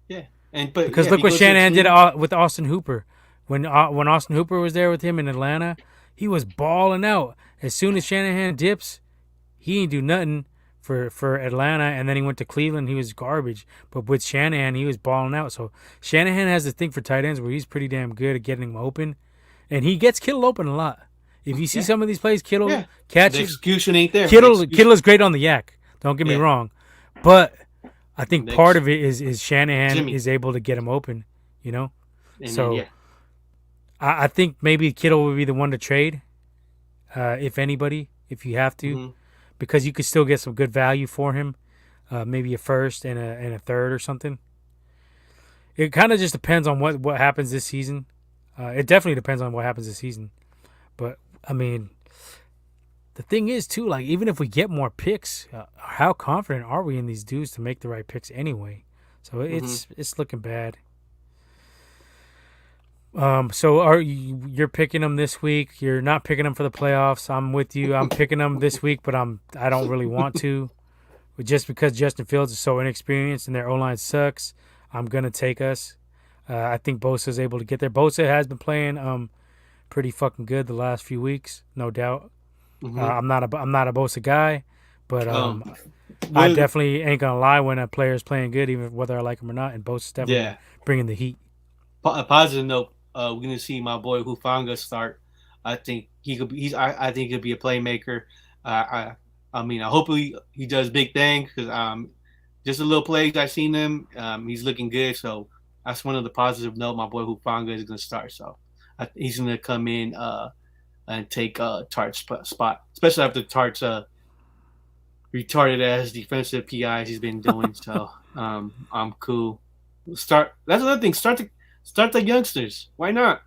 Yeah, because look what Shanahan did with Austin Hooper when Austin Hooper was there with him in Atlanta. he was balling out. As soon as Shanahan dips, he ain't do nothing for Atlanta, and then he went to Cleveland. He was garbage. But with Shanahan, he was balling out. So Shanahan has this thing for tight ends where he's pretty damn good at getting them open, and he gets Kittle open a lot. If you see some of these plays, Kittle catches. The execution ain't there. Kittle is great on the yak. Don't get me wrong, but I think part of it is Shanahan is able to get him open. You know, and so then, I think maybe Kittle would be the one to trade, if anybody, if you have to, because you could still get some good value for him, maybe a first and a third or something. It kind of just depends on what happens this season. It definitely depends on what happens this season, but I mean, the thing is too, like even if we get more picks, how confident are we in these dudes to make the right picks anyway? So it's looking bad. So you're picking them this week? You're not picking them for the playoffs. I'm with you. I'm picking them this week, but I don't really want to, just because Justin Fields is so inexperienced and their O-line sucks. I'm gonna take us. I think Bosa's able to get there. Bosa has been playing pretty fucking good the last few weeks, no doubt. I'm not a Bosa guy, but I definitely ain't gonna lie when a player's playing good, even whether I like him or not. And Bosa's definitely bringing the heat. A positive note, we're gonna see my boy Hufanga start. I think he could be. I think he'll be a playmaker. I mean, I hope he does big things because just a little plays I've seen him. He's looking good. So that's one of the positive note. My boy Hufanga is gonna start. So he's gonna come in and take Tart's spot, especially after Tart's retarded ass defensive PIs he's been doing. So I'm cool. Start. That's another thing. Start the youngsters. Why not?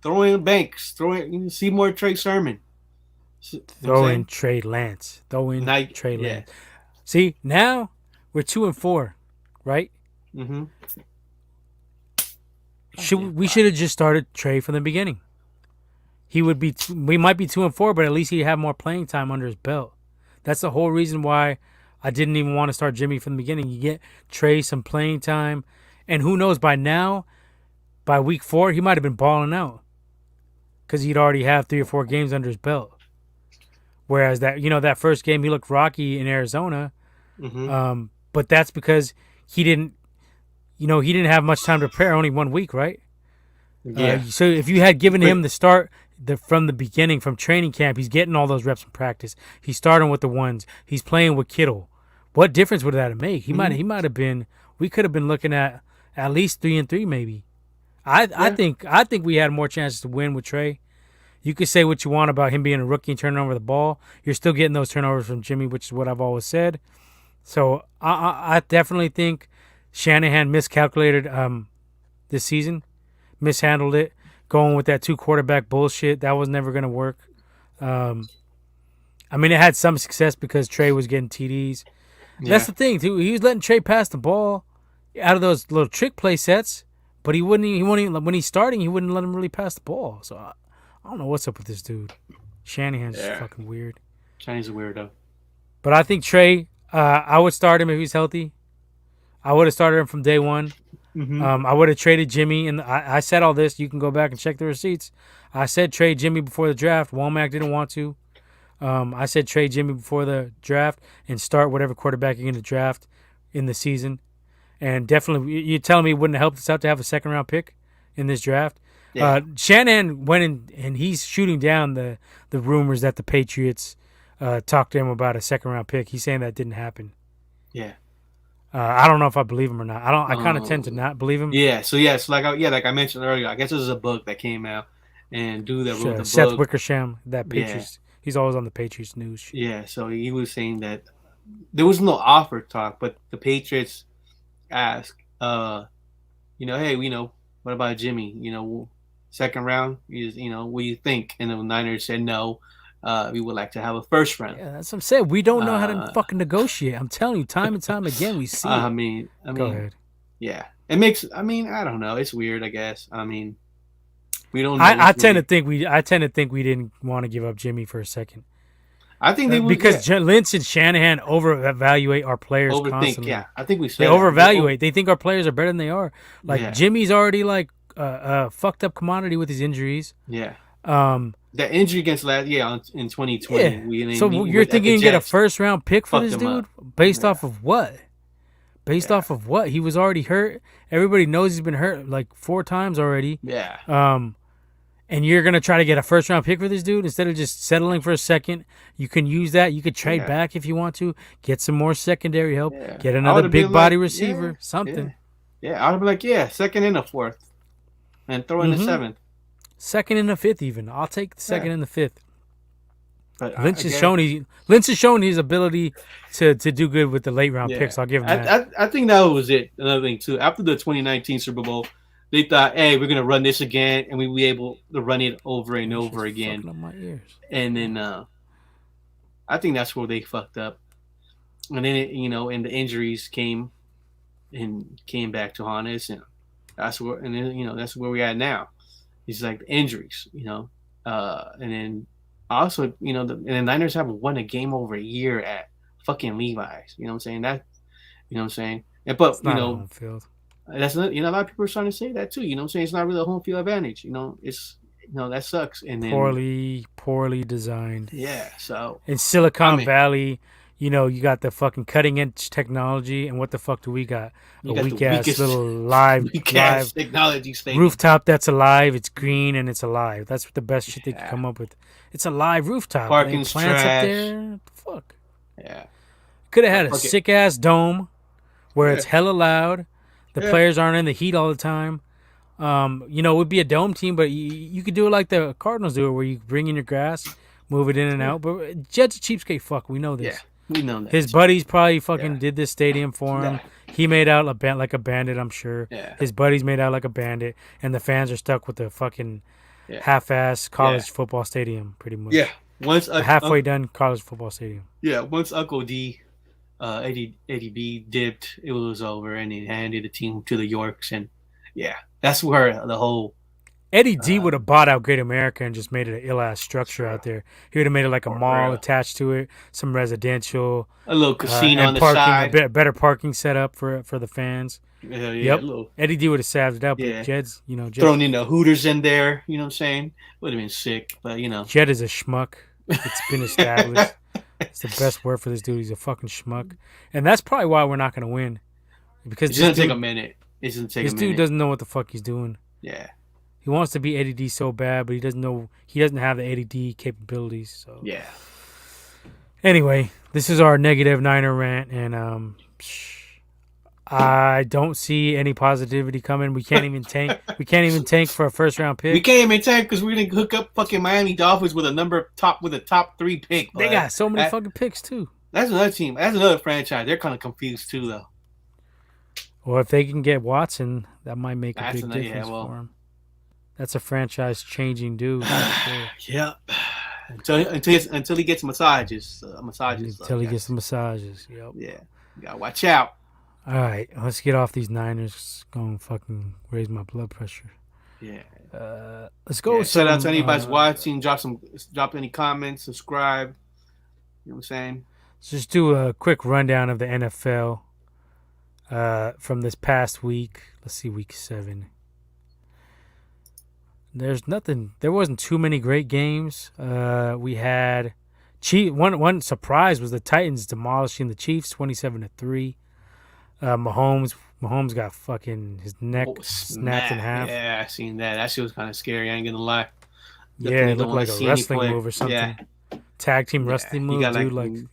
Throw in Banks. Throw in Seymour, Trey Sermon. Throw in Trey Lance. Trey Lance. See, now we're 2-4, right? Mm-hmm. We should have just started Trey from the beginning. We might be 2-4, but at least he'd have more playing time under his belt. That's the whole reason why I didn't even want to start Jimmy from the beginning. You get Trey some playing time, and who knows, by now, by week 4, he might have been balling out because he'd already have 3 or 4 games under his belt. Whereas that first game he looked rocky in Arizona, but that's because he didn't have much time to prepare. Only 1 week, right? Yeah. So if you had given him the start from the beginning, from training camp, he's getting all those reps in practice. He's starting with the ones. He's playing with Kittle. What difference would that make? He might have been. We could have been looking at least 3-3, maybe. I think we had more chances to win with Trey. You could say what you want about him being a rookie and turning over the ball. You're still getting those turnovers from Jimmy, which is what I've always said. So I definitely think Shanahan miscalculated this season, mishandled it, going with that 2-quarterback bullshit. That was never going to work. I mean, it had some success because Trey was getting TDs. Yeah. That's the thing, too. He was letting Trey pass the ball out of those little trick play sets, but he wouldn't even, when he's starting, he wouldn't let him really pass the ball. So I don't know what's up with this dude. Shanahan's just fucking weird. Shanahan's a weirdo. But I think Trey, I would start him if he's healthy. I would have started him from day one. I would have traded Jimmy, and I said all this. You can go back and check the receipts. I said trade Jimmy before the draft. Womack didn't want to. I said trade Jimmy before the draft and start whatever quarterback you're going to draft in the season. And definitely, you're telling me it wouldn't have helped us out to have a second-round pick in this draft? Yeah. Shanahan went in, and he's shooting down the rumors that the Patriots talked to him about a second-round pick. He's saying that didn't happen. Yeah. I don't know if I believe him or not. I kind of tend to not believe him. Yeah. So like I mentioned earlier, I guess this is a book that came out, and dude that wrote the Seth book, Wickersham, that Patriots. Yeah. He's always on the Patriots news. Yeah. So he was saying that there was no offer talk, but the Patriots asked, hey, what about Jimmy? Second round, what do you think? And the Niners said no. We would like to have a first round. Yeah, that's what I'm saying. We don't know how to fucking negotiate. I'm telling you, time and time again, we see. I mean, go ahead. Yeah, it makes. I mean, I don't know. It's weird, I guess. I mean, we don't know. I tend to think we didn't want to give up Jimmy for a second. I think they would, because Lynch and Shanahan over-evaluate our players constantly. Yeah, I think we said they over-evaluate. They think our players are better than they are. Like Jimmy's already like a fucked up commodity with his injuries. Yeah. That injury against in 2020. Yeah. So you're thinking you get a first round pick for this dude based off of what? Based off of what? He was already hurt. Everybody knows he's been hurt like 4 times already. Yeah. And you're gonna try to get a first round pick for this dude instead of just settling for a second. You can use that. You could trade back if you want to. Get some more secondary help. Yeah. Get another big body receiver. Something. Yeah, I would be like, second and a fourth, and throw in the 7th. Second and the 5th, even. I'll take the 2nd and the 5th. But Lynch has shown his ability to do good with the late round picks. I'll give him that. I think that was it. Another thing too. After the 2019 Super Bowl, they thought, "Hey, we're gonna run this again, and we'll be able to run it over and over again." Up my ears. And then I think that's where they fucked up. And then and the injuries came back to haunt us, and that's where we're at now. It's like the injuries, and then also, and the Niners haven't won a game over a year at fucking Levi's. You know what I'm saying? That, you know what I'm saying? And, but, it's not home field. That's not, a lot of people are starting to say that too. You know what I'm saying? It's not really a home field advantage. It's, that sucks. And then poorly designed. Yeah. So in Silicon Valley, you got the fucking cutting edge technology, and what the fuck do we got? A weak ass little live technology stadium. Rooftop that's alive. It's green and it's alive. That's the best shit they could come up with. It's a live rooftop. Parking plants trash. Up there. What the fuck. Yeah. Could have had a sick ass dome where it's hella loud. The players aren't in the heat all the time. It would be a dome team, but you could do it like the Cardinals do it, where you bring in your grass, move it in and out. But Jed's a cheapskate fuck. We know this. Yeah. We know that. His buddies probably fucking did this stadium for him. Yeah. He made out like a bandit, I'm sure. Yeah. His buddies made out like a bandit, and the fans are stuck with the fucking half-ass college football stadium, pretty much. Yeah. Once halfway done college football stadium. Yeah. Once Uncle D, Eddie B dipped, it was over, and he handed the team to the Yorks, and that's where the whole. Eddie D would have bought out Great America and just made it an ill-ass structure out there. He would have made it like a mall attached to it, some residential. A little casino on the parking, side. A better parking setup for the fans. Yeah, yep. Eddie D would have saved it up. Yeah. But Jed's, thrown in the Hooters in there, you know what I'm saying? Would have been sick, but Jed is a schmuck. It's been established. It's the best word for this dude. He's a fucking schmuck. And that's probably why we're not going to win. Because it's going to take a minute. It's going to take a minute. This dude doesn't know what the fuck he's doing. Yeah. He wants to be Eddie D so bad, but he doesn't know. He doesn't have the Eddie D capabilities. So yeah. Anyway, this is our negative Niner rant, and I don't see any positivity coming. We can't even tank. We can't even tank for a first round pick. We can't even tank because we're gonna hook up fucking Miami Dolphins with a top 3 pick. They got so many fucking picks too. That's another team. That's another franchise. They're kind of confused too, though. Or if they can get Watson, that might make a big difference for them. That's a franchise-changing dude. Yeah. Until he gets massages. Until he gets massages. Yep. Yeah. You gotta watch out. All right. Let's get off these Niners. Going fucking raise my blood pressure. Yeah. Let's go. Yeah, shout out to anybody watching. Drop any comments. Subscribe. You know what I'm saying? Let's just do a quick rundown of the NFL from this past week. Let's see, week 7. There's nothing. There wasn't too many great games. We had one surprise was the Titans demolishing the Chiefs 27-3. Mahomes got fucking his neck snapped in half. Yeah, I seen that. That shit was kind of scary. I ain't gonna lie. It looked like a wrestling move or something. Yeah. Tag team wrestling move, dude.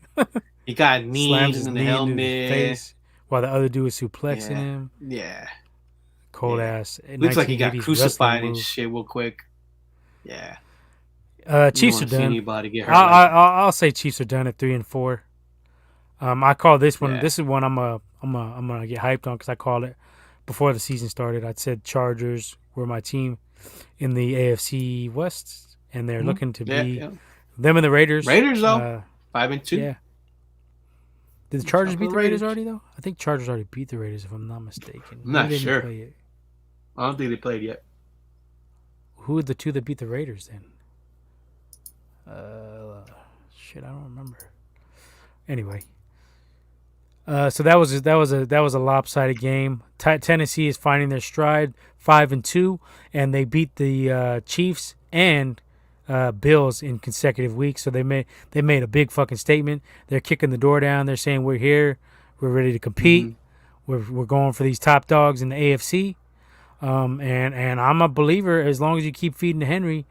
He got knees in the helmet, face, while the other dude was suplexing him. Yeah. Cold ass. Looks like he got crucified and shit real quick. Yeah. Chiefs are done. I'll say Chiefs are done at 3-4. I call this one. Yeah. This is one I'm gonna get hyped on because I called it before the season started. I said Chargers were my team in the AFC West, and they're looking to be them and the Raiders. Raiders though, 5-2. Yeah. Did the Chargers beat the Raiders already though? I think Chargers already beat the Raiders if I'm not mistaken. I'm not sure. I don't think they played yet. Who are the two that beat the Raiders then? Shit, I don't remember. Anyway, so that was a lopsided game. Tennessee is finding their stride, 5-2, and they beat the Chiefs and Bills in consecutive weeks. So they made a big fucking statement. They're kicking the door down. They're saying we're here, we're ready to compete. Mm-hmm. We're going for these top dogs in the AFC. And I'm a believer. As long as you keep feeding Henry,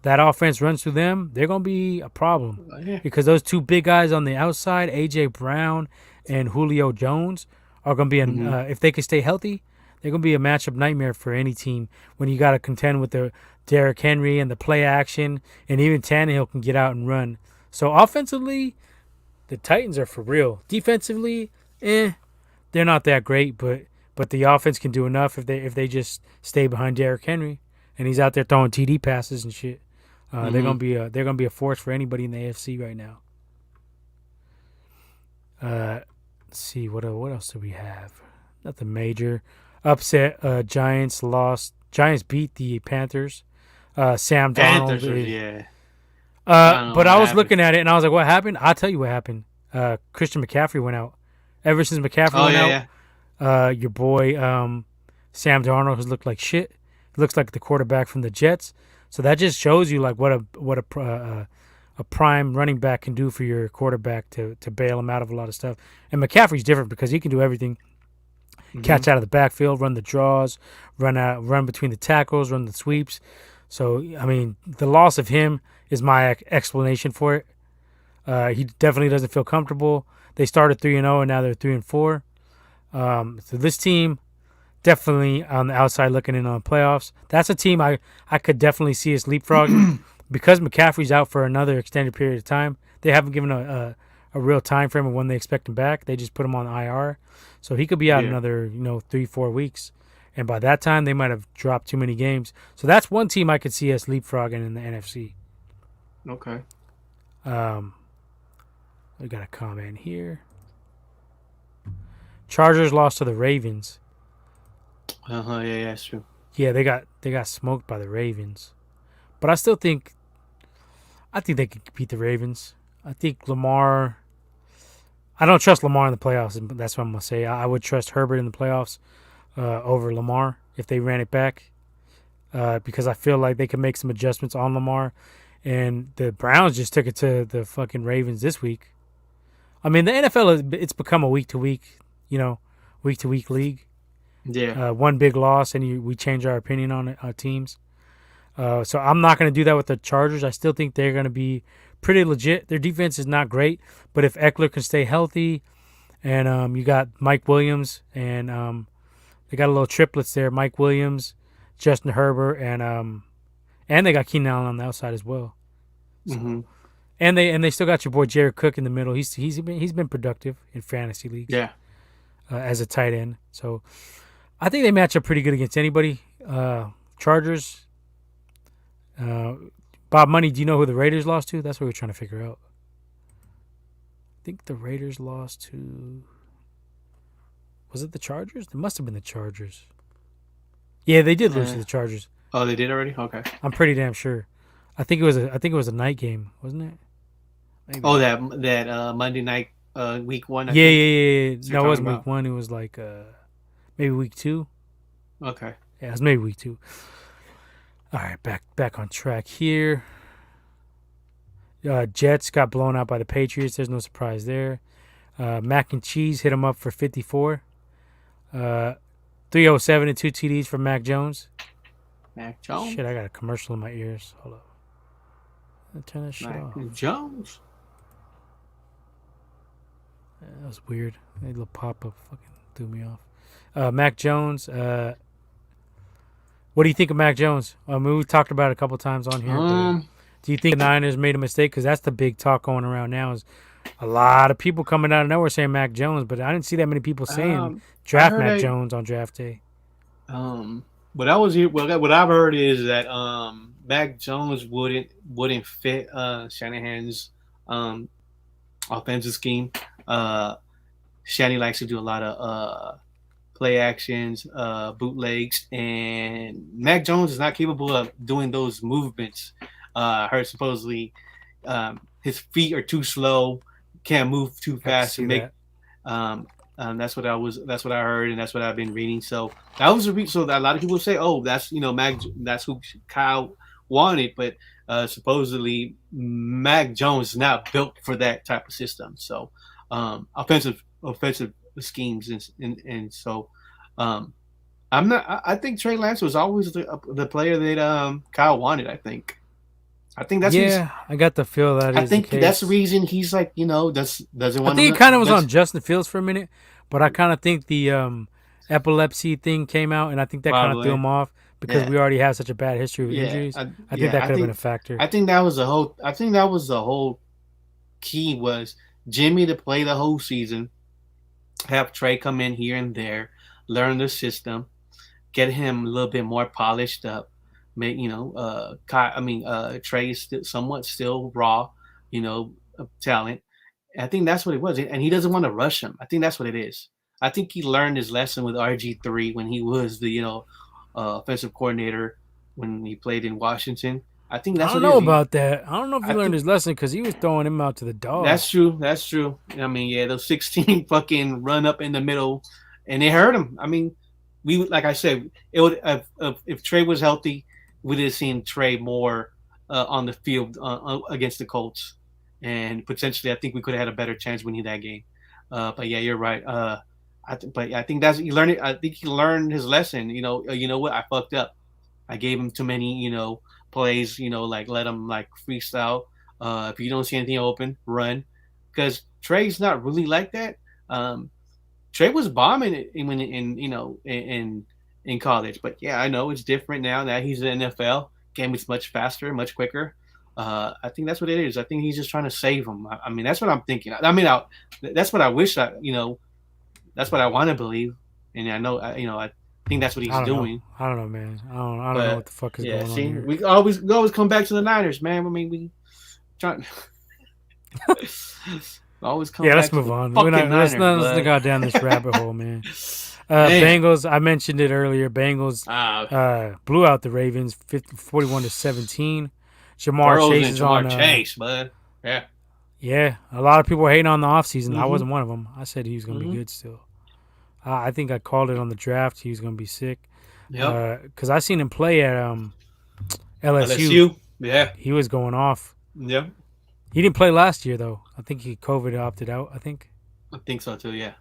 that offense runs through them, they're gonna be a problem Yeah. because those two big guys on the outside, AJ Brown and Julio Jones, are gonna be Mm-hmm. if they can stay healthy, they're gonna be a matchup nightmare for any team when you got to contend with the Derrick Henry and the play action, and even Tannehill can get out and run. So offensively, the Titans are for real. Defensively, they're not that great, but the offense can do enough if they just stay behind Derrick Henry and he's out there throwing TD passes and shit. Mm-hmm. They're gonna be a force for anybody in the AFC right now. Let's see what else do we have? Nothing major. Upset. Giants lost. Giants beat the Panthers. Sam Darnold. Panthers are, yeah. I don't know But what I was happened. looking at it and I was like, what happened? I'll tell you what happened. Christian McCaffrey went out. Ever since McCaffrey Oh went yeah, out, your boy Sam Darnold has looked like shit. He looks like the quarterback from the Jets. So that just shows you like a prime running back can do for your quarterback to bail him out of a lot of stuff. And McCaffrey's different because he can do everything: yeah. catch out of the backfield, run the draws, run between the tackles, run the sweeps. So I mean, the loss of him is my explanation for it. He definitely doesn't feel comfortable. They started 3-0 and now they're 3-4. So this team definitely on the outside looking in on playoffs. That's a team I could definitely see us leapfrogging because McCaffrey's out for another extended period of time. They haven't given a real time frame of when they expect him back. They just put him on IR, so he could be out Yeah. another 3-4 weeks. And by that time, they might have dropped too many games. So that's one team I could see us leapfrogging in the NFC. Okay. We got a comment here. Chargers lost to the Ravens. Yeah, yeah, that's true. Yeah, they got smoked by the Ravens. But I think they could beat the Ravens. I think Lamar. I don't trust Lamar in the playoffs. That's what I'm gonna say. I would trust Herbert in the playoffs over Lamar if they ran it back, because I feel like they can make some adjustments on Lamar. And the Browns just took it to the fucking Ravens this week. I mean, the NFL it's become a week to week league. Yeah. One big loss, and we change our opinion on teams. So I'm not going to do that with the Chargers. I still think they're going to be pretty legit. Their defense is not great, but if Eckler can stay healthy, and you got Mike Williams, and they got a little triplets there: Mike Williams, Justin Herbert, and they got Keenan Allen on the outside as well. So, Mm-hmm. and they still got your boy Jared Cook in the middle. He's been productive in fantasy leagues Yeah. as a tight end. So I think they match up pretty good against anybody. Chargers. Bob Money, do you know who the Raiders lost to? That's what we're trying to figure out. I think the Raiders lost to. Was it the Chargers? It must have been the Chargers. Yeah, they did lose to the Chargers. Oh, they did already. Okay. I'm pretty damn sure. I think it was a night game, wasn't it? Maybe. Oh, that Monday night, week one. I Yeah, think. yeah, yeah. That's what No, it you're wasn't talking week one. It was like maybe week 2. Okay. Yeah, it was maybe week 2. All right, back on track here. Jets got blown out by the Patriots. There's no surprise there. Mac and Cheese hit him up for 54. 307 and 2 TDs for Mac Jones. Mac Jones. Shit, I got a commercial in my ears. Hold up. Turn that shit Mac off. Jones. Yeah, that was weird. That little pop-up fucking threw me off. Mac Jones. What do you think of Mac Jones? I mean, we talked about it a couple times on here. But do you think the Niners made a mistake? Because that's the big talk going around now. Is a lot of people coming out of nowhere saying Mac Jones, but I didn't see that many people saying draft Mac Jones on draft day. What I've heard is that Mac Jones wouldn't fit Shanahan's offensive scheme. Shanny likes to do a lot of play actions, bootlegs, and Mac Jones is not capable of doing those movements. I heard supposedly his feet are too slow, can't move too fast to make. That's what I heard, and that's what I've been reading. So that was so that a lot of people say, "Oh, that's Mac, that's who Kyle wanted." But supposedly Mac Jones is not built for that type of system. So offensive schemes and so um, I'm not. I think Trey Lance was always the player that Kyle wanted. I think that's his. Yeah, I got the feel that I is the think that's the case. reason he's like doesn't I want think it to. kind of was on Justin Fields for a minute, but I kind of think the epilepsy thing came out, and I think that kind of threw Probably him off because yeah we already have such a bad history of yeah injuries. I think yeah. that could have been a factor. I think that was the whole. I think that was the whole key was Jimmy to play the whole season, have Trey come in here and there, learn the system, get him a little bit more polished up. Make Trey is somewhat still raw, talent. I think that's what it was, and he doesn't want to rush him. I think that's what it is. I think he learned his lesson with RG3 when he was the offensive coordinator when he played in Washington. I think I that's don't what it know is. about that. I don't know if he I learned think his lesson because he was throwing him out to the that's dogs. true. That's true. I mean, yeah, those 16 fucking run up in the middle, and they hurt him. I mean, we like I said, it would if Trey was healthy, we'd have seen Trey more on the field against the Colts, and potentially, I think we could have had a better chance winning that game. But yeah, you're right. But I think that's he learned it. I think he learned his lesson. You know what? I fucked up. I gave him too many, plays. Like let him like freestyle. If you don't see anything open, run. Because Trey's not really like that. Trey was bombing it in college, but yeah, I know it's different now that he's in the NFL. Game is much faster, much quicker. I think that's what it is. I think he's just trying to save him. I mean, that's what I'm thinking. That's what I wish that's what I want to believe, and I know, I think that's what he's I don't know. doing. I don't know, man. I don't know what But the fuck is yeah, going on see, here. we always come back to the Niners, man. I mean, we trying always come Yeah, back let's to move the on. fucking Niners, Let's not go down this rabbit hole, man. Bengals. I mentioned it earlier. Bengals blew out the Ravens, 41-17. Jamar Burrows Chase and is on. Jamar Chase, bud. Yeah. Yeah, a lot of people were hating on the offseason. I Mm-hmm. wasn't one of them. I said he was going to be Mm-hmm. good still. I think I called it on the draft. He was going to be sick. Yep. Because I seen him play at LSU. LSU. Yeah. He was going off. Yep. He didn't play last year though. I think he COVID opted out. I think. I think so too. Yeah.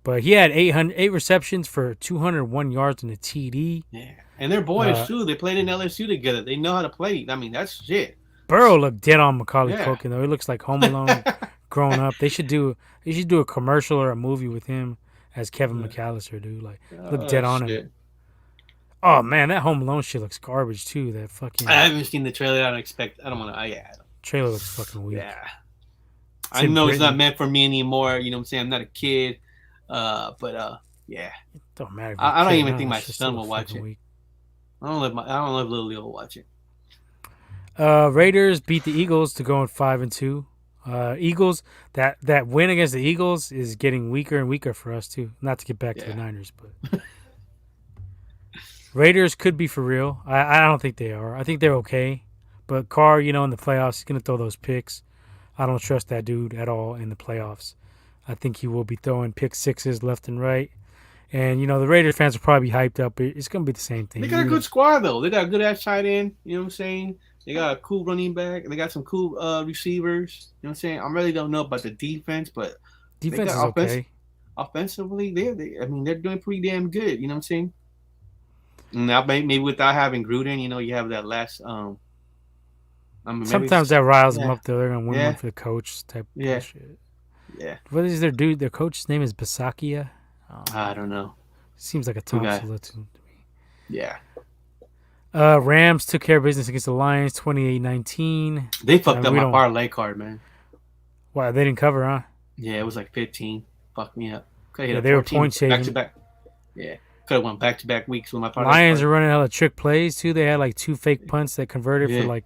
But he had 8 receptions for 201 yards in a TD. Yeah. And they're boys too. They played in LSU together. They know how to play. I mean, that's shit. Burrow looked dead on Macaulay Yeah. Culkin though. He looks like Home Alone grown up. They should do a commercial or a movie with him as Kevin McAllister, dude. Like look dead on him. Oh man, that Home Alone shit looks garbage too. That fucking. I haven't seen the trailer. I don't expect. I don't want to. Yeah. Trailer looks fucking weak. Yeah. I know it's not meant for me anymore. You know what I'm saying? I'm not a kid. Yeah. It don't matter. I don't even think my son will watch it. Weak. I don't know if Lily will watch it. Raiders beat the Eagles to go in 5-2. Eagles that win against the Eagles is getting weaker and weaker for us too. Not to get back to the Niners, but Raiders could be for real. I don't think they are. I think they're okay. But Carr, in the playoffs, he's gonna throw those picks. I don't trust that dude at all in the playoffs. I think he will be throwing pick sixes left and right. And the Raiders fans will probably be hyped up. It's gonna be the same thing. They got a good squad though. They got a good ass tight end. You know what I'm saying? They got a cool running back. They got some cool receivers. You know what I'm saying? I really don't know about the defense, but defense is okay. Offensively, they're doing pretty damn good. You know what I'm saying? Now maybe without having Gruden, you have that last. Sometimes that riles them up though. They're gonna win one for the coach type bullshit. Yeah. What is their dude? Their coach's name is Basakia. I don't know. Seems like a top salute to me. Yeah. Rams took care of business against the Lions, 28-19. They fucked up my parlay card, man. Why, they didn't cover, huh? Yeah, it was like 15. Fucked me up. Yeah, they were point shaving. Back to back. Yeah. Could have won back-to-back weeks with my parlay Lions card. are running hella trick plays, too. They had like 2 fake punts that converted for like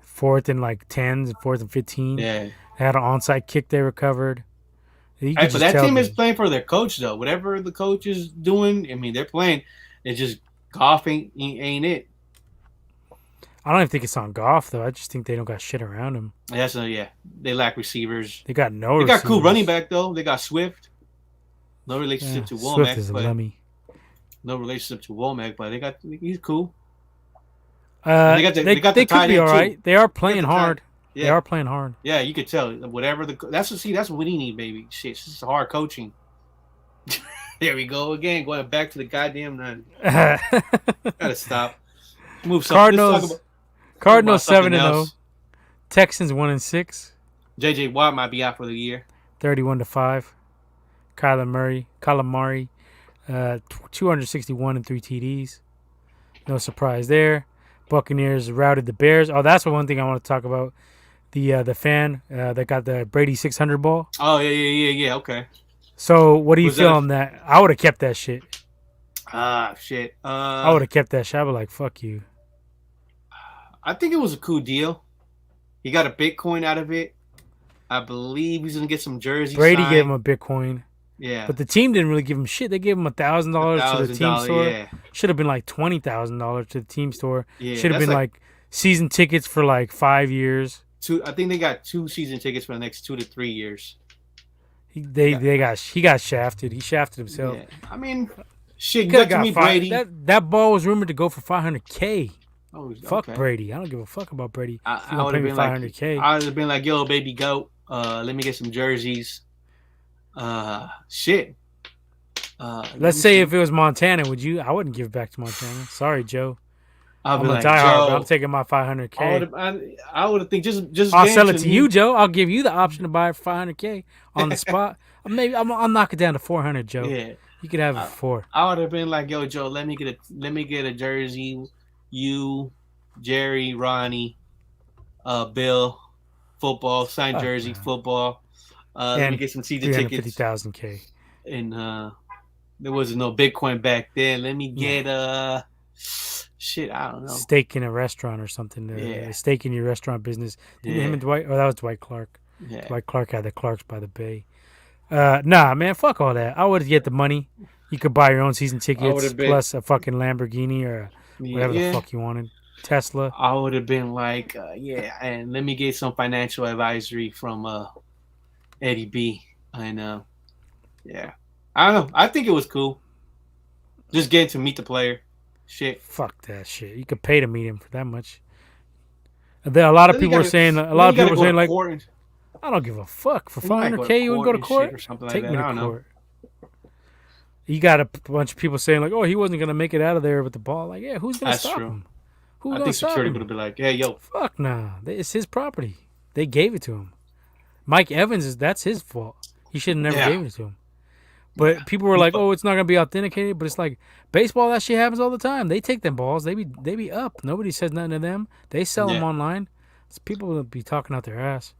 4th and like 10s and 4th and 15. Yeah. They had an onside kick they recovered. But that team is playing for their coach, though. Whatever the coach is doing, they're playing. It's just Goff ain't it. I don't even think it's on Goff, though. I just think they don't got shit around him. They lack receivers. They got no They receivers. got cool running back, though. They got Swift. No relationship to Womack. Swift is a lummy. No relationship to Womack, but he's cool. And they got the They could tight be end all too. right. They are They got playing the tight. hard. They Yeah, are playing hard. yeah. You could tell whatever that's what we need, baby. Shit, it's just hard coaching. There we go again. Going back to the goddamn run. Gotta stop. Move something. Cardinals. Talk about Cardinals something 7-0. else. Texans 1-6. JJ Watt might be out for the year. 31-5. Calamari, 261 and 3 TDs. No surprise there. Buccaneers routed the Bears. Oh, that's one thing I want to talk about. The fan that got the Brady 600 ball. Oh yeah. Okay. So what do you Was feel that on that? I would have kept that shit. Shit. I would have kept that shit. I'd be like, fuck you. I think it was a cool deal. He got a Bitcoin out of it. I believe he's gonna get some jerseys. Brady signed. gave him a Bitcoin. Yeah. But the team didn't really give him shit. They gave him $1,000 to the team store. Yeah. Should have been like $20,000 to the team store. Yeah, Should have been like season tickets for like 5 years. I think they got 2 season tickets for the next 2 to 3 years. He got shafted. He shafted himself. Yeah. I mean, shit. You Got got to meet Brady. That ball was rumored to go for $500K. Oh, Fuck okay. Brady. I don't give a fuck about Brady. I would have been $500K. I would have been like, yo, baby goat. Let me get some jerseys. Shit. Let's say if it was Montana, would you? I wouldn't give it back to Montana. Sorry, Joe. I'm a like, diehard, but Joe, I'm taking my $500K. I would have think just. I'll sell it to you, Joe. I'll give you the option to buy it for $500K on the spot. Maybe I'll knock it down to $400, Joe. Yeah, you could have it for $4. I would have been like, yo, Joe, let me get a jersey. You, Jerry, Ronnie, Bill, football signed jersey, football. Let me get some season tickets. $350,000K. And there wasn't no Bitcoin back then. Let me get shit. I don't know. Steak in a restaurant or something. Steak in your restaurant business. Didn't him and Dwight? Oh, that was Dwight Clark. Yeah. Dwight Clark had the Clarks by the Bay. Nah, man, fuck all that. I would get the money. You could buy your own season tickets plus a fucking Lamborghini or whatever the fuck you wanted. Tesla. I would have been like, and let me get some financial advisory from Eddie B. And I don't know. I think it was cool. Just getting to meet the player. Shit. Fuck that shit. You could pay to meet him for that much. A lot of people were saying. A lot of people were saying like, I don't give a fuck for $500K. You would go to court. Or something Take like me that. to court. You got a bunch of people saying like, oh, he wasn't gonna make it out of there with the ball. Like, yeah, who's gonna stop him? I think security would have been like, hey, yo, fuck nah. It's his property. They gave it to him. Mike Evans that's his fault. He should have never gave it to him. But people were like, "Oh, it's not gonna be authenticated." But it's like baseball. That shit happens all the time. They take them balls. They be up. Nobody says nothing to them. They sell them online. So people will be talking out their ass.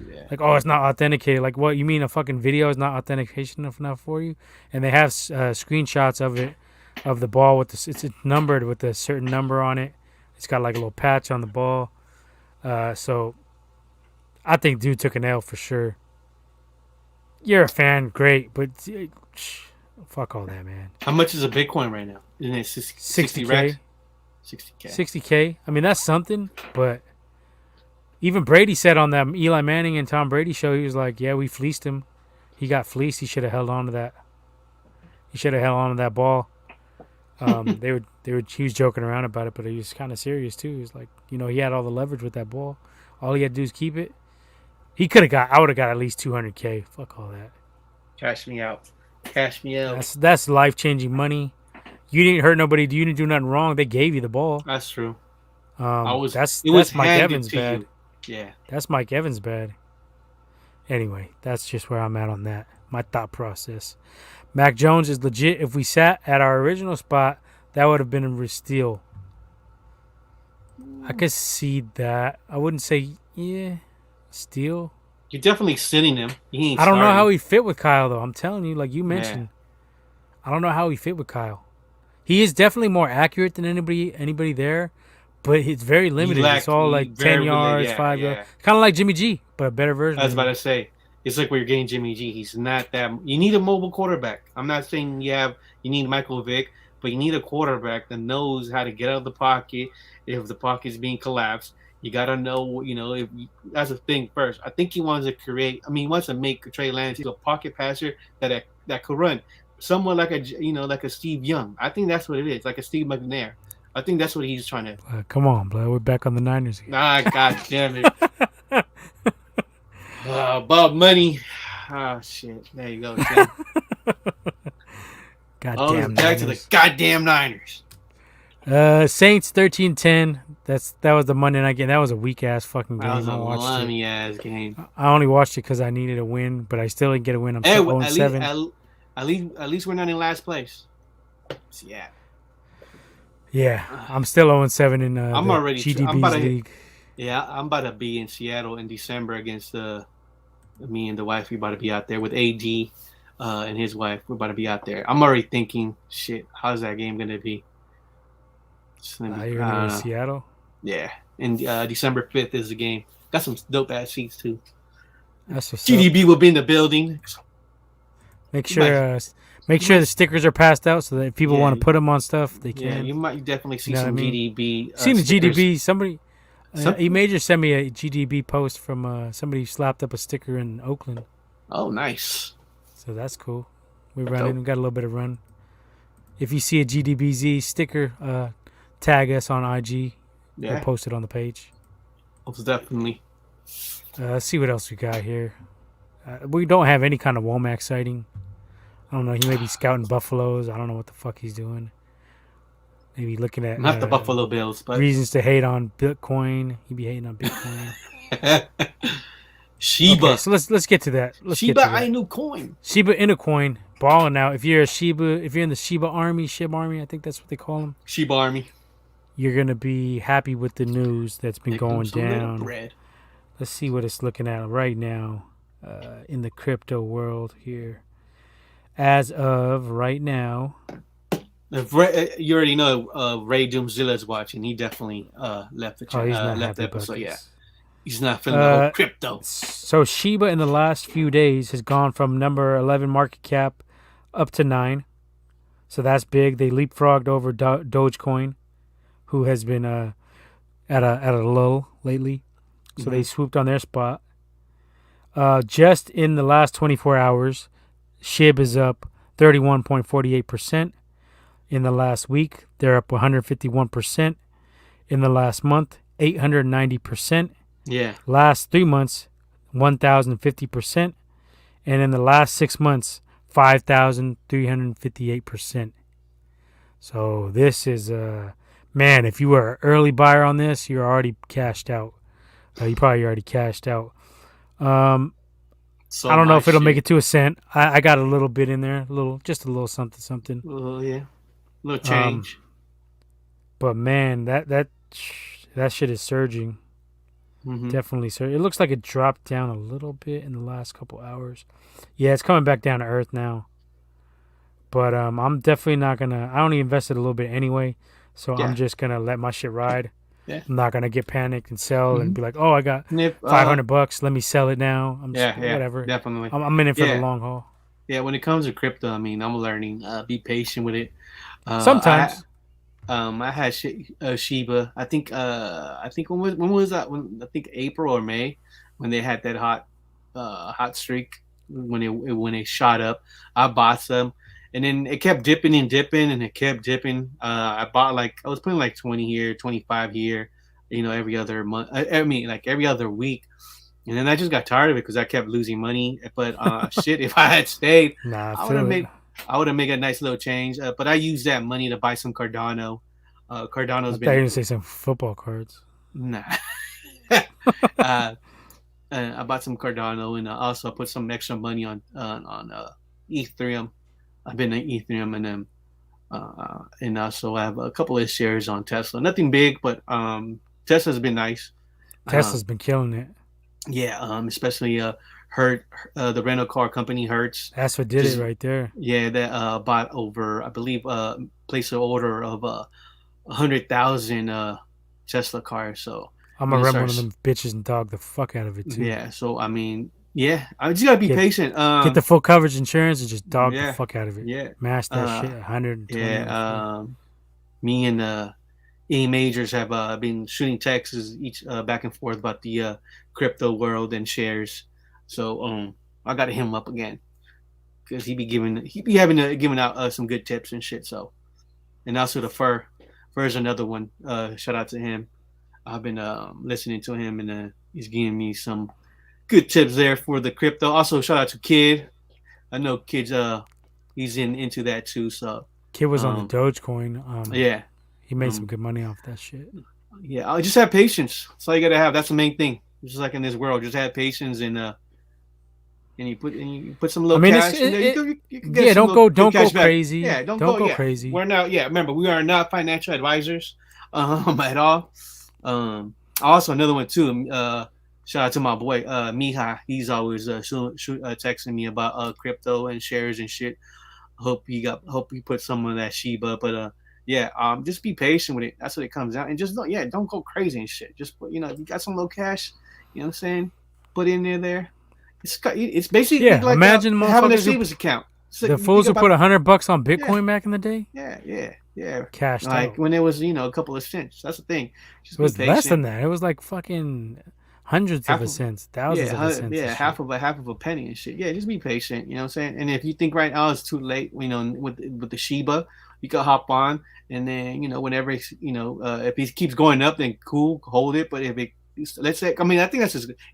Yeah. Like, oh, it's not authenticated. Like, what you mean? A fucking video is not authentication enough for you? And they have screenshots of it, of the ball with the. It's numbered with a certain number on it. It's got like a little patch on the ball. So, I think dude took an L for sure. You're a fan, great, but fuck all that, man. How much is a Bitcoin right now? Isn't it 60 racks? 60K. 60K. I mean, that's something, but even Brady said on that Eli Manning and Tom Brady show, he was like, yeah, we fleeced him. He got fleeced. He should have held on to that. He should have held on to that ball. He was joking around about it, but he was kind of serious too. He was like, he had all the leverage with that ball. All he had to do is keep it. I would have got at least $200K. Fuck all that. Cash me out. Cash me out. That's life-changing money. You didn't hurt nobody. You didn't do nothing wrong. They gave you the ball. That's true. That's Mike Evans bad. Yeah. That's Mike Evans bad. Anyway, that's just where I'm at on that. My thought process. Mac Jones is legit. If we sat at our original spot, that would have been a steal. I could see that. I wouldn't say, steal. You're definitely sitting him. I don't know how he fit with Kyle, though. I'm telling you, like you mentioned. I don't know how he fit with Kyle. He is definitely more accurate than anybody there, but it's very limited. It's all like 10 yards, 5 yards. Kind of like Jimmy G, but a better version. I was about to say. It's like where you're getting Jimmy G. He's not that. You need a mobile quarterback. I'm not saying you need Michael Vick, but you need a quarterback that knows how to get out of the pocket if the pocket's being collapsed. You gotta know, if that's a thing first. I think he wants to create. I mean, he wants to make Trey Lance a pocket passer that could run, somewhat like a Steve Young. I think that's what it is, like a Steve McNair. I think that's what he's trying to. Come on, blood. We're back on the Niners again. Ah, god damn it. About money. Ah, shit. There you go, Tim. Goddamn Back to the Niners. goddamn Niners. Saints 13-10. That was the Monday night game. That was a weak ass fucking game. That was a I watched it. lummy ass game. I only watched it because I needed a win, but I still didn't get a win. I'm Hey, still 0-7. at least we're not in last place. Yeah. Yeah, I'm still 0-7 in I'm the already. GDB's league. Yeah, I'm about to be in Seattle in December against me and the wife. We about to be out there with AD and his wife. We're about to be out there. I'm already thinking, shit, how's that game gonna be? You're gonna go to Seattle? Yeah, and December 5th is the game. Got some dope ass seats too. That's what's GDB will be in the building. Make sure the stickers are passed out so that if people want to put them on stuff, they can. Yeah, you might definitely see some GDB. Seen the stickers. GDB. Somebody, E-Major sent me a GDB post from somebody who slapped up a sticker in Oakland. Oh, nice. So that's cool. We got a little bit of run. If you see a GDBZ sticker, tag us on IG. Yeah. We'll post it on the page. Most definitely. Let's see what else we got here. We don't have any kind of Womack sighting. I don't know. He may be scouting buffaloes. I don't know what the fuck he's doing. Maybe looking at Not the Buffalo Bills, but reasons to hate on Bitcoin. He'd be hating on Bitcoin. Shiba. Okay, so let's get to that. Shiba Inu coin. Shiba Inu coin balling out. If you're in the Shiba Army, I think that's what they call them. Shiba Army. You're gonna be happy with the news that's been going down. Bread. Let's see what it's looking at right now in the crypto world here. As of right now, You already know Ray Doomzilla's watching. He definitely left the he's not left the happy episode. about Yeah, this. he's not feeling the whole crypto. So Shiba in the last few days has gone from number 11 market cap up to 9. So that's big. They leapfrogged over Dogecoin, who has been at a lull lately. So they swooped on their spot. Just in the last 24 hours, Shib is up 31.48%. In the last week, they're up 151%. In the last month, 890%. Yeah. Last 3 months, 1,050%. And in the last 6 months, 5,358%. So this is, man, if you were an early buyer on this, you're already cashed out. You probably already cashed out. So I don't know if it'll make it to a cent. I got a little bit in there, just a little something. Yeah, little change. But man, that shit is surging. Mm-hmm. Definitely surging. It looks like it dropped down a little bit in the last couple hours. Yeah, it's coming back down to earth now. But I'm definitely not gonna. I only invested a little bit anyway, so I'm just gonna let my shit ride. Yeah. I'm not gonna get panicked and sell and be like, "Oh, I got $500. Let me sell it now." I'm just, whatever. Definitely. I'm in it for the long haul. Yeah, when it comes to crypto, I mean, I'm learning. Be patient with it. Sometimes. I had Shiba. I think when was that? I think April or May when they had that hot streak when it shot up. I bought some. And then it kept dipping and dipping, and it kept dipping. I was putting like 20 here, 25 here, every other month. I mean, like every other week. And then I just got tired of it because I kept losing money. But shit, if I had stayed, I would have made a nice little change. But I used that money to buy some Cardano. Cardano's been. I thought you were gonna say some football cards. Nah. I bought some Cardano, and also I put some extra money on Ethereum. I've been in Ethereum, and also I have a couple of shares on Tesla. Nothing big, but Tesla's been nice. Tesla's been killing it. Yeah, especially the rental car company Hertz. That's what did it right there. Yeah, that bought over, I believe, placed an order of 100,000 Tesla cars. So I'm gonna run one of them bitches and dog the fuck out of it too. Yeah, so I mean. Yeah, I just gotta be patient. Get the full coverage insurance and just dog the fuck out of it. Yeah, mash that shit 120. Yeah, me and E Majors have been shooting texts each back and forth about the crypto world and shares. So I gotta hit him up again because he be giving out some good tips and shit. So, and also the fur. There's another one. Shout out to him. I've been listening to him, and he's giving me some good tips there for the crypto. Also, shout out to Kid. I know Kid's he's into that too. So Kid was on the um, Dogecoin. yeah, He made some um, good money off that shit. yeah. I just have patience. That's all you gotta have. That's the main thing. Just like in this world, just have patience and you put some I little mean, cash in there. You can get yeah. some little good Don't go cash back. crazy. Yeah, don't Don't go. go Yeah, crazy. we're not. Yeah, remember we are not financial advisors, at all. Also another one too. Shout out to my boy Miha. He's always texting me about crypto and shares and shit. Hope you put some of that Shiba, but yeah, just be patient with it. That's what it comes out, and just don't go crazy and shit. Just put, if you got some low cash, you know what I'm saying, put in there. It's basically Yeah, like imagine having a motherfuckers savings account. So the you fools think who about put $100 on yeah, Bitcoin back in the day, yeah. cashed Like out. when it was a couple of cents. That's the thing. Just It be was less patient. than that. It was like fucking hundreds of Half a of cents, thousands of a cents and yeah, shit. half of a penny and shit. Yeah, just be patient. You know what I'm saying? And if you think right now it's too late, with the Shiba, you can hop on, and then whenever if it keeps going up, then cool, hold it. But if it let's say, I mean, I think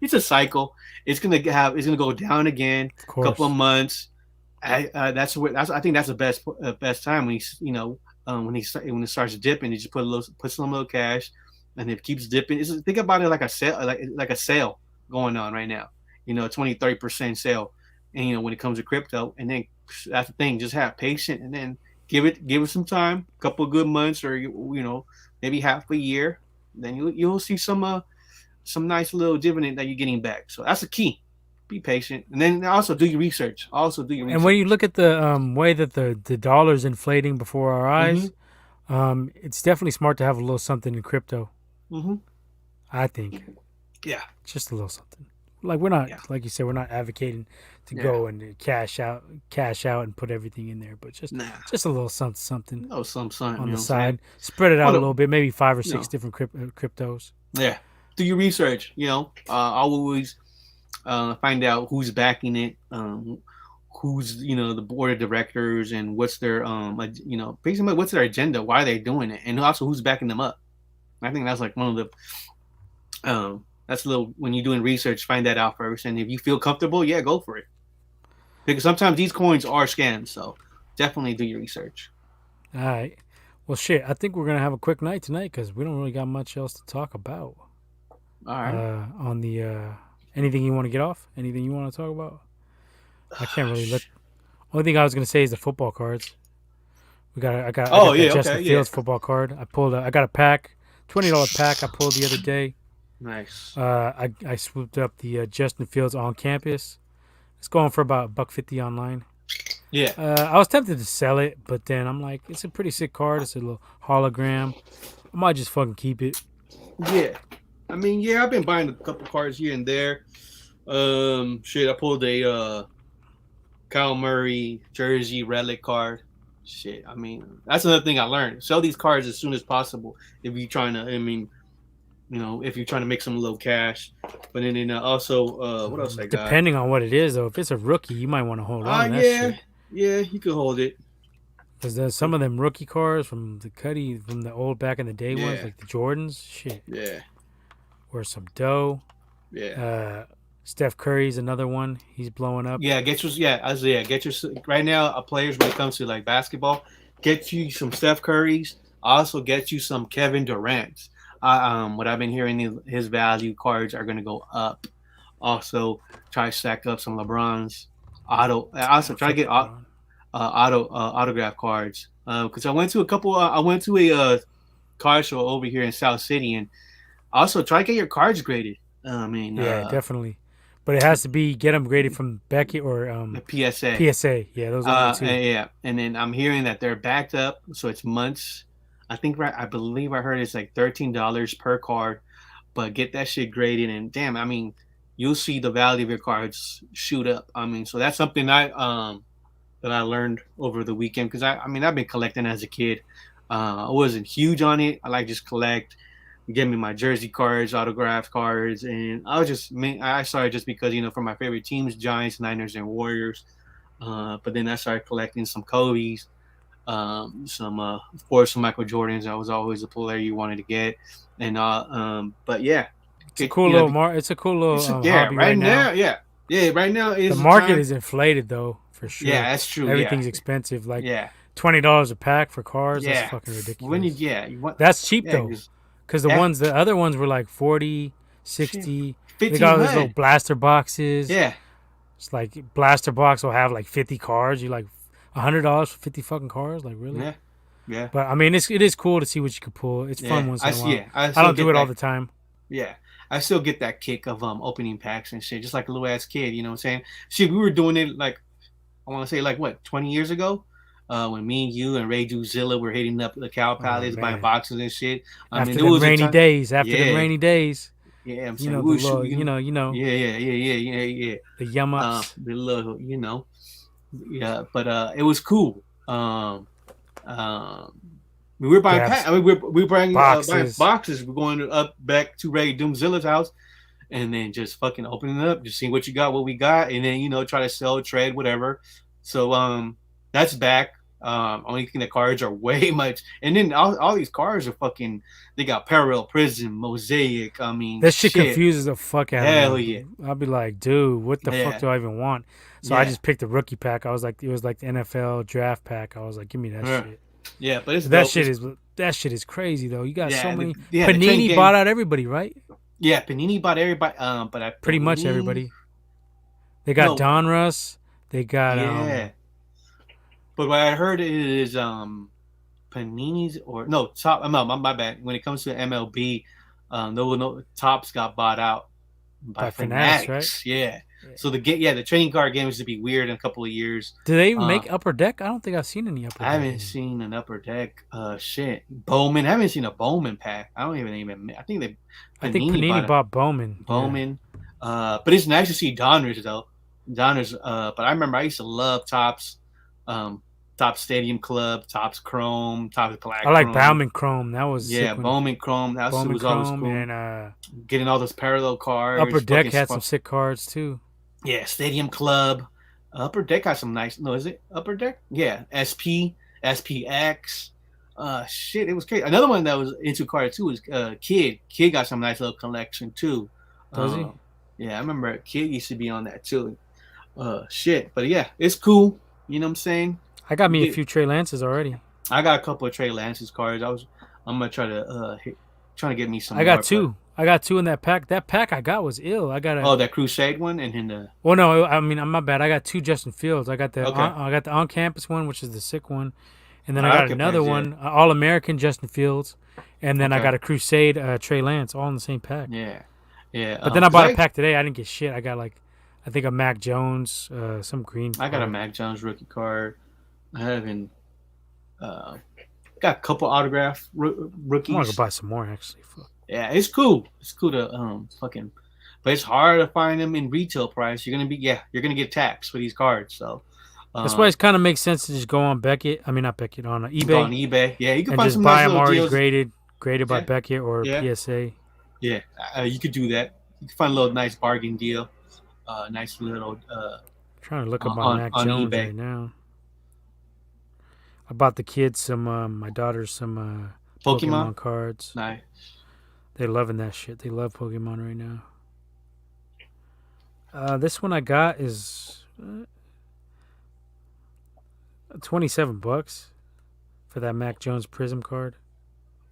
it's a cycle. It's gonna go down again. Of A couple of course. months. I think that's the best time when when it starts dipping, you just put some little cash, and it keeps dipping. Think about it like a sale, like a sale going on right now. 20-30% sale, and when it comes to crypto, and then that's the thing. Just have patience, and then give it some time, a couple of good months, or maybe half a year. Then you'll see some nice little dividend that you're getting back. So that's the key. Be patient, and then also do your research. And when you look at the way that the dollar's inflating before our Mm-hmm. eyes, it's definitely smart to have a little something in crypto. Mm-hmm. I think Yeah. just a little something. Like we're not, Yeah. like you said, we're not advocating to Yeah. go and cash out and put everything in there, but Nah. just a little something No, something. on You the know what I'm saying? side. Spread it out a Well, little bit, maybe 5 or 6 no. different cryptos. Yeah. Do your research. I'll always find out who's backing it, who's the board of directors, and what's their basically what's their agenda, why they're doing it, and also who's backing them up. I think that's like one of the that's a little when you're doing research, find that out first, and if you feel comfortable, yeah, go for it. Because sometimes these coins are scams, so definitely do your research. All right. Well, shit. I think we're gonna have a quick night tonight because we don't really got much else to talk about. All right. On the anything you want to get off? Anything you want to talk about? I can't really look. Only thing I was gonna say is the football cards. I Oh got that yeah, Justin okay, yeah. Fields football card. I got a pack, $20 pack. I pulled the other day. Nice. I swooped up the Justin Fields on campus. It's going for about $1.50 online. Yeah. I was tempted to sell it, but then I'm like, it's a pretty sick card. It's a little hologram. I might just fucking keep it. Yeah. I mean, yeah, I've been buying a couple cards here and there. I pulled a Kyle Murray jersey relic card. Shit, I mean, that's another thing I learned. Sell these cards as soon as possible if you're trying to. I mean, if you're trying to make some low cash. But then also, what else I got? Depending on what it is, though, if it's a rookie, you might want to hold on to that Yeah, shit. yeah, you could hold it. Because there's some of them rookie cards from the old back in the day ones, Yeah. like the Jordans, shit, Yeah, or some dough. yeah. Steph Curry's another one. He's blowing up. Yeah, get your right now. Players when it comes to like basketball, get you some Steph Curry's. Also get you some Kevin Durant's. What I've been hearing, his value cards are going to go up. Also, try to stack up some LeBron's Also, try to get autograph cards. Because I went to a card show over here in South City, and also try to get your cards graded. I mean, Yeah, definitely. But it has to get them graded from Beckett or the PSA. PSA. Yeah, those are the two. Yeah, and then I'm hearing that they're backed up, so it's months. I believe I heard it's like $13 per card, but get that shit graded, and damn, I mean, you'll see the value of your cards shoot up. I mean, so that's something that I learned over the weekend because I mean I've been collecting as a kid. I wasn't huge on it. I like just collect. Give me my jersey cards, autograph cards, and I started just because for my favorite teams, Giants, Niners, and Warriors. But then I started collecting some Kobe's. Some of course some Michael Jordans. That was always a player you wanted to get, and but yeah, It's a cool little It's a cool little hobby right right now. now, yeah, right now The is the market time. is inflated though, for Yeah, sure. that's true. Yeah, Everything's expensive. Like yeah, $20 a pack for cars. That's yeah. fucking When you ridiculous. you want That's cheap yeah, though, 'cause- because yeah, the other ones were like 40, shit, 60. They got all these little 1,500. blaster boxes. Yeah, It's like blaster box will have like 50 cards. You like $100 for 50 fucking cars? Like really? yeah, yeah, But I mean, it is cool to see what you can pull. It's fun yeah. once in a while. Yeah, I I still don't do get it all that. the time. Yeah, I still get that kick of opening packs and shit, just like a little ass kid. You know what I'm saying? Shit, we were doing it like I want to say like what 20 years ago, when me and you and Ray Duzilla were hitting up the Cow Oh Palace buying man, boxes and shit. I mean, after there them was a rainy time. days, Yeah, yeah. I'm you saying know we the were little, shooting. you know Yeah. the yum ups, The little, yeah. But it was cool. Um, we were buying grabs, I mean, we were buying boxes. boxes. We're going up back to Ray Doomzilla's house, and then just fucking opening it up, just seeing what you got, what we got, and then try to sell, trade, whatever. So that's back. Only thing the cards are way much, and then all these cards are fucking. They got Parallel Prism, Mosaic. I mean, That shit shit. confuses the fuck out of Hell me. yeah, I'll be like, dude, what the fuck yeah, do I even want? So I yeah, just picked the rookie pack. I was like, it was like the NFL draft pack. I was like, give me that yeah. shit. Yeah. But it's That dope. shit is that shit is crazy though. You got so Yeah, many. the train Panini game. bought out everybody, right? Yeah, Panini bought everybody. But I Pretty much believe everybody. They got no. Donruss. They got Yeah, but what I heard is Panini's or no top. No, my bad. When it comes to MLB, no tops got bought out by by Fanatics, right? Fanatics. Yeah. Yeah. So the trading card game is to be weird in a couple of years. Do they even Uh, make Upper Deck? I don't think I've seen any Upper I Deck. haven't seen an Upper Deck. Shit, Bowman. I haven't seen a Bowman pack. I don't even. I think I think Panini bought Bowman. Bowman. But it's nice to see Donners though. Donners. But I remember I used to love Tops. Tops Stadium Club, Tops Chrome, Tops Black. I like Chrome. Bowman Chrome. That was Yeah, sick Bowman Chrome. That Bowman was always Chrome cool. and Getting all those parallel cards. Upper Deck fucking had some sick cards too. Yeah, Stadium Club. Upper Deck has some nice. No, is it Upper Deck? Yeah, SPX. Shit, it was crazy. Another one that was into cards too was Kid. Kid got some nice little collection too. Does he? Yeah, I remember Kid used to be on that too. Shit, but yeah, it's cool. You know what I'm saying? I got me a few Trey Lances already. I got a couple of Trey Lance's cards. I'm gonna try to trying to get me some. I got two. I got two in that pack. That pack I got was ill. I got that Crusade one and then the. Well, no, I mean, I'm my bad. I got two Justin Fields. I got the Okay. I got the on campus one, which is the sick one, and then I got another one, All American Justin Fields, and then I got a Crusade Trey Lance, all in the same pack. Yeah, yeah. But then I bought a pack today. I didn't get shit. I got I think a Mac Jones, some green. I got a Mac Jones rookie card. I haven't. Got a couple autograph rookies. I want to go buy some more actually. Fuck. Yeah, it's cool. It's cool to fucking, but it's hard to find them in retail price. You're gonna get taxed for these cards. So that's why it kind of makes sense to just go on Beckett. I mean, not Beckett, on eBay. Go on eBay. Yeah, you can and find just some buy nice them already deals. graded by Beckett or PSA. Yeah, you could do that. You can find a little nice bargain deal. Nice little. Trying to look up my Mac Jones eBay right now. I bought the kids my daughters some Pokemon cards. Nice. They're loving that shit. They love Pokemon right now. This one I got is $27 for that Mac Jones Prism card.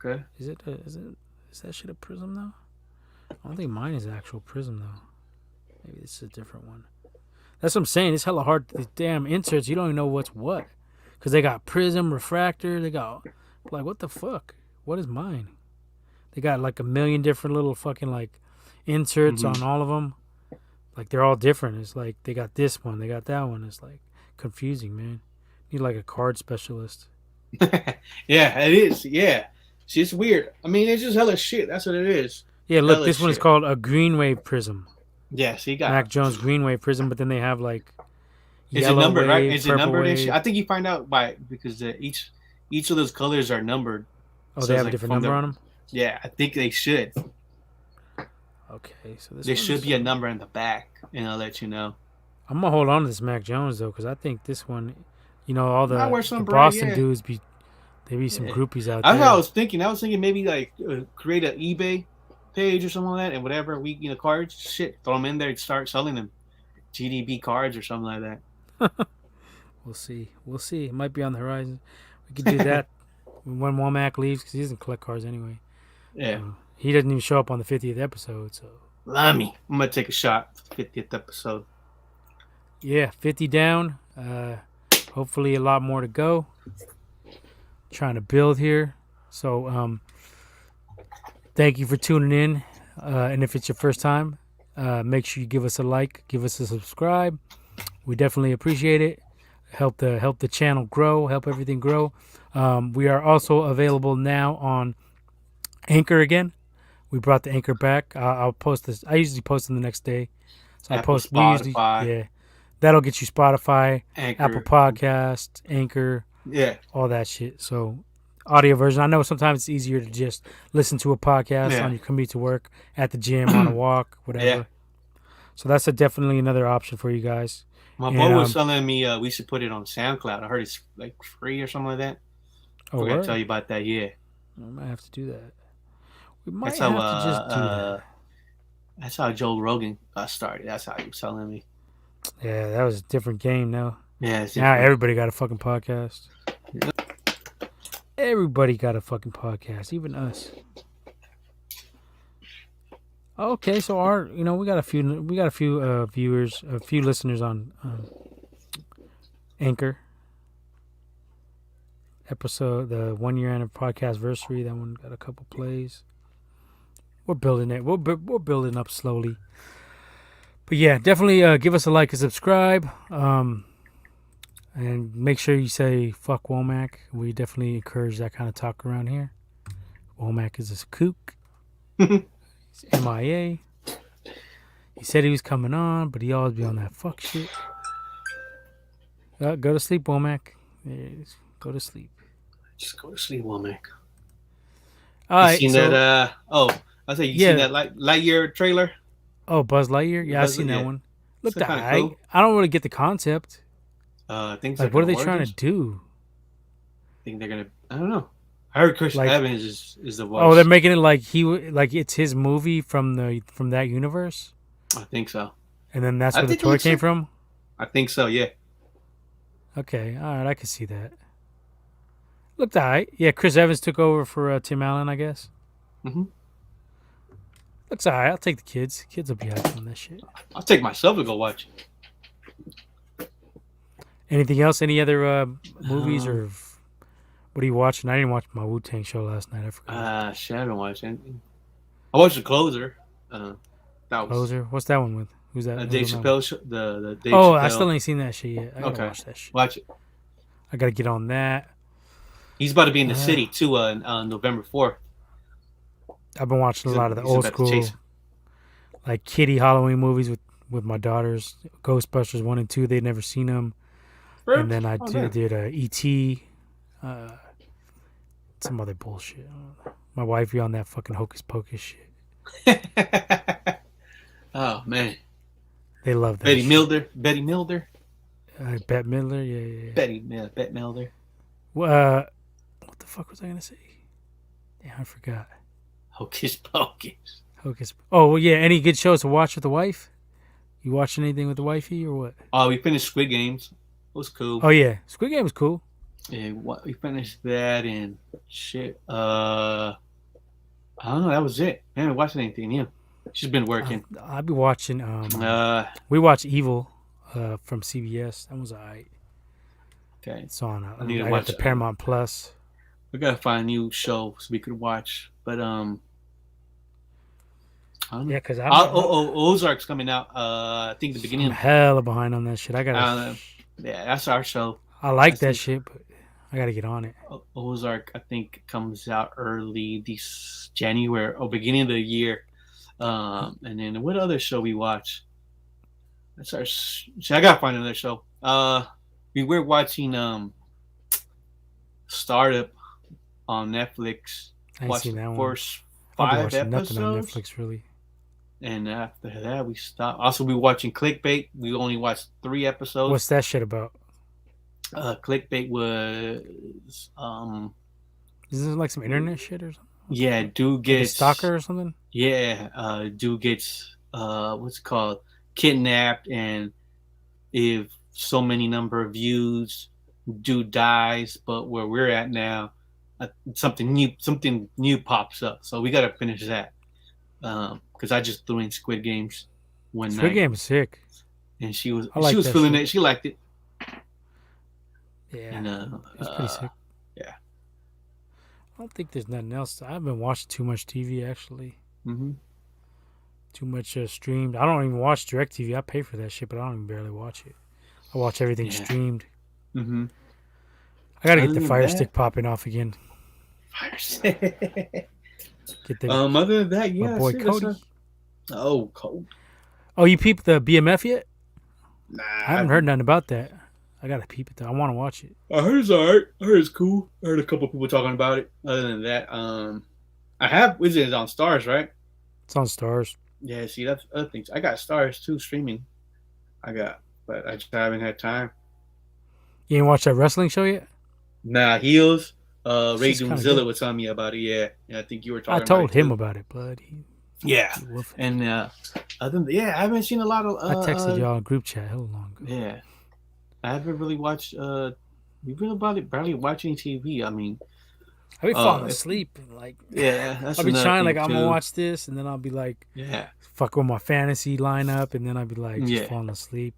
Okay. Is that shit a Prism though? I don't think mine is actual Prism though. Maybe this is a different one. That's what I'm saying. It's hella hard. These damn inserts, you don't even know what's what. Because they got Prism, Refractor. They got, like, what the fuck? What is mine? They got, like, a million different little fucking, like, inserts on all of them. Like, they're all different. It's like, they got this one. They got that one. It's, like, confusing, man. You need, like, a card specialist. Yeah, it is. Yeah. See, it's weird. I mean, it's just hella shit. That's what it is. Yeah, look, this one is called a Green Wave Prism. Yeah, so you got Mac Jones Green Wave Prism, but then they have, like, is it numbered, right? Is it numbered? Wave. I think you find out because each of those colors are numbered. Oh, so they have a different number on them? Yeah, I think they should. Okay, so this there should be a number in the back, and I'll let you know. I'm gonna hold on to this Mac Jones though, because I think this one, You know, all I wear the some braid. Boston Yeah. dudes they be some Yeah. groupies out That's what I there. was thinking. I was thinking maybe like create an eBay page or something like that, and whatever cards, shit, throw them in there and start selling them, GDB cards or something like We'll see. We'll see. It might be on the horizon. We could do that when Womack leaves because he doesn't collect cards anyway. Yeah. He doesn't even show up on the 50th episode. So Lummy. I'm gonna take a shot for the 50th episode. yeah, 50 down. Hopefully a lot more to go. Trying to build here. So thank you for tuning in. And if it's your first time, make sure you give us a like, give us a subscribe. We definitely appreciate it. Help the channel grow, help everything grow. We are also available now on Anchor again. We brought the Anchor back. I'll post this. I usually post them the next day. So Apple, I post. Spotify, That'll get you Spotify, Anchor. Apple Podcast, Anchor, all that shit. So audio version. I know sometimes it's easier to just listen to a podcast on your commute to work, at the gym, on a walk, whatever. Yeah. So that's definitely another option for you guys. My boy was telling me we should put it on SoundCloud. I heard it's like free or something like that. I forgot to tell you about that. Yeah, I might have to do that. We might have to just do that. That's how Joe Rogan got started. That's how he was telling me. Yeah, that was a different game now. Yeah, now everybody got a fucking podcast. Everybody got a fucking podcast, even us. Okay, so we got a few viewers, a few listeners on Anchor. Episode, the 1 year podcast anniversary, that one got a couple plays. We're building it. We're building up slowly. But yeah, definitely give us a like and subscribe. And make sure you say fuck Womack. We definitely encourage that kind of talk around here. Womack is a kook. He's MIA. He said he was coming on, but he always be on that fuck shit. Go to sleep, Womack. Go to sleep. Just go to sleep, Womack. All right. You seen that? I say you seen that Lightyear trailer? Oh, Buzz Lightyear. Yeah, I seen that one. Look, cool. I don't really get the concept. I think like, what are they trying to do? I think they're gonna. I don't know. I heard Chris Evans is the voice. Oh, they're making it like it's his movie from that universe. I think so. And then that's where the toy came from. I think so. Yeah. Okay. All right. I can see that. Looked alright. Yeah, Chris Evans took over for Tim Allen, I guess. Looks alright. I'll take the kids. Kids will be hyped on that shit. I'll take myself to go watch it. Anything else? Any other movies or what are you watching? I didn't watch my Wu-Tang show last night. I forgot. Shit, I haven't watched anything. I watched The Closer. Closer? What's that one with? Who's that? Dave Chappelle show. The Dave Chappelle. I still ain't seen that shit yet. I gotta watch that shit. Watch it. I gotta get on that. He's about to be in the city too on November 4th. I've been watching a lot of the old school, like kiddie Halloween movies with my daughters. Ghostbusters 1 and 2. They'd never seen them. Really? And then I did E.T. Some other bullshit. My wife be on that fucking Hocus Pocus shit. Oh man, they love that. Betty shit. Milder. Betty Milder. Bette Midler. Yeah. Bette Milder. What the fuck was I gonna say? Damn, I forgot. Hocus Pocus. Oh well, yeah. Any good shows to watch with the wife? You watching anything with the wifey or what? Oh, we finished Squid Games. It was cool. Oh yeah, Squid Game was cool. Yeah, we finished that and shit. I don't know. That was it. I haven't watched anything new. She's been working. I'll be watching. We watched Evil from CBS. That was alright. Okay. It's on. I got the Paramount Plus. We gotta find a new show so we could watch. But yeah, because Ozark's coming out. I think the beginning. I'm hella behind on that shit. I gotta. Yeah, that's our show. I like that shit, but I gotta get on it. Ozark, I think, comes out early this January or beginning of the year. And then what other show we watch? That's our. I gotta find another show. We were watching Startup on Netflix. I ain't seen that one. First 5 episodes. Nothing on Netflix really. And after that, we stopped. Also, we watching Clickbait. We only watched 3 episodes. What's that shit about? Clickbait was Isn't it like some internet shit or something? What the yeah, fuck? dude Like a gets stalker or something? dude gets what's it called, kidnapped, and if so many number of views, dude dies. But where we're at now, something new pops up, so we gotta finish that. Because I just threw in Squid Games one Squid night, Game is sick. and she was I she like was that feeling shit. it. She liked it, Yeah, and it's pretty sick. yeah. I don't think there's nothing else. I haven't watched too much TV actually. Mm-hmm. Too much streamed. I don't even watch DirecTV. I pay for that shit, but I don't even barely watch it. I watch everything Yeah. streamed. Mm-hmm. I gotta Other get the than Fire that, Stick popping off again. fires. Get the Other than that, my yeah. boy See, that's Cody. oh, cold. Oh, you peeped the BMF yet? Nah, I haven't heard nothing about that. I gotta peep it though. I want to watch it. I heard it's alright. I heard it's cool. I heard a couple people talking about it. Other than that, I have. Is it on Stars, right? It's on Stars. Yeah. See, that's other things. I got Stars too streaming. But I just haven't had time. You ain't watched that wrestling show yet? Nah, Heels. Ray Shit's kinda Doomzilla good. was telling me about it. Yeah. I think you were I talking about told it him too. about it, but Yeah. he woofed. And other than I haven't seen a lot of. I texted y'all in group chat hell long ago. Yeah, I haven't really watched. We really barely watching TV. I mean, I be falling asleep and like yeah, that's I'll be another trying thing like I'm too. gonna watch this and then I'll be like Yeah, fuck with my fantasy lineup and then I'll be like just Yeah. falling asleep.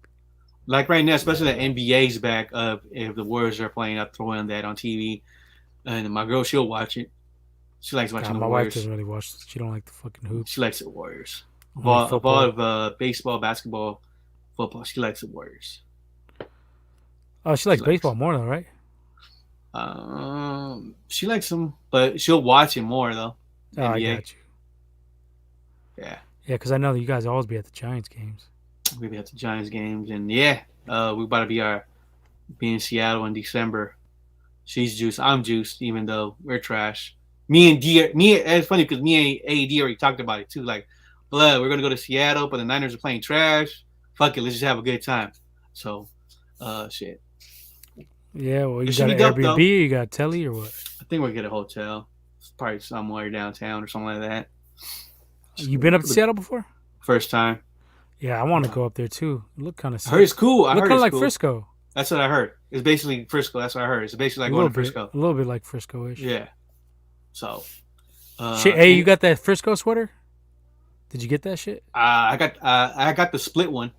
like right now, especially the NBA's back. If the Warriors are playing, I throw in that on TV, and my girl she'll watch it. She likes watching God, the my wife Warriors. doesn't really watch. She don't like the fucking hoops. She likes the Warriors. Only Of football. all of baseball, basketball, football, she likes the Warriors. Oh, she likes She likes- baseball more though, right? She likes them, but she'll watch it more though. Oh, I NBA. got you. Yeah, Yeah, because I know that you guys always be at the Giants games. we'll be at the Giants games, and we about to be in Seattle in December. She's juiced. I'm juiced, even though we're trash. It's funny because me and AD already talked about it too. Like, blood, we're gonna go to Seattle, but the Niners are playing trash. Fuck it, let's just have a good time. So, shit. Yeah, well, you It should got an be dope, Airbnb, though. or you got a telly, or what? I think we'll get a hotel. It's probably somewhere downtown or something like that. You been up to Seattle before? First time. Yeah, I want to go up there too. It look kind of I heard it's cool. I Look heard kind of it's like cool. Frisco. That's what I heard. It's basically Frisco. That's what I heard. It's basically like a going little to bit, Frisco. a little bit like Frisco-ish. Yeah. So. Shit, hey, you got that Frisco sweater? Did you get that shit? I got the split one.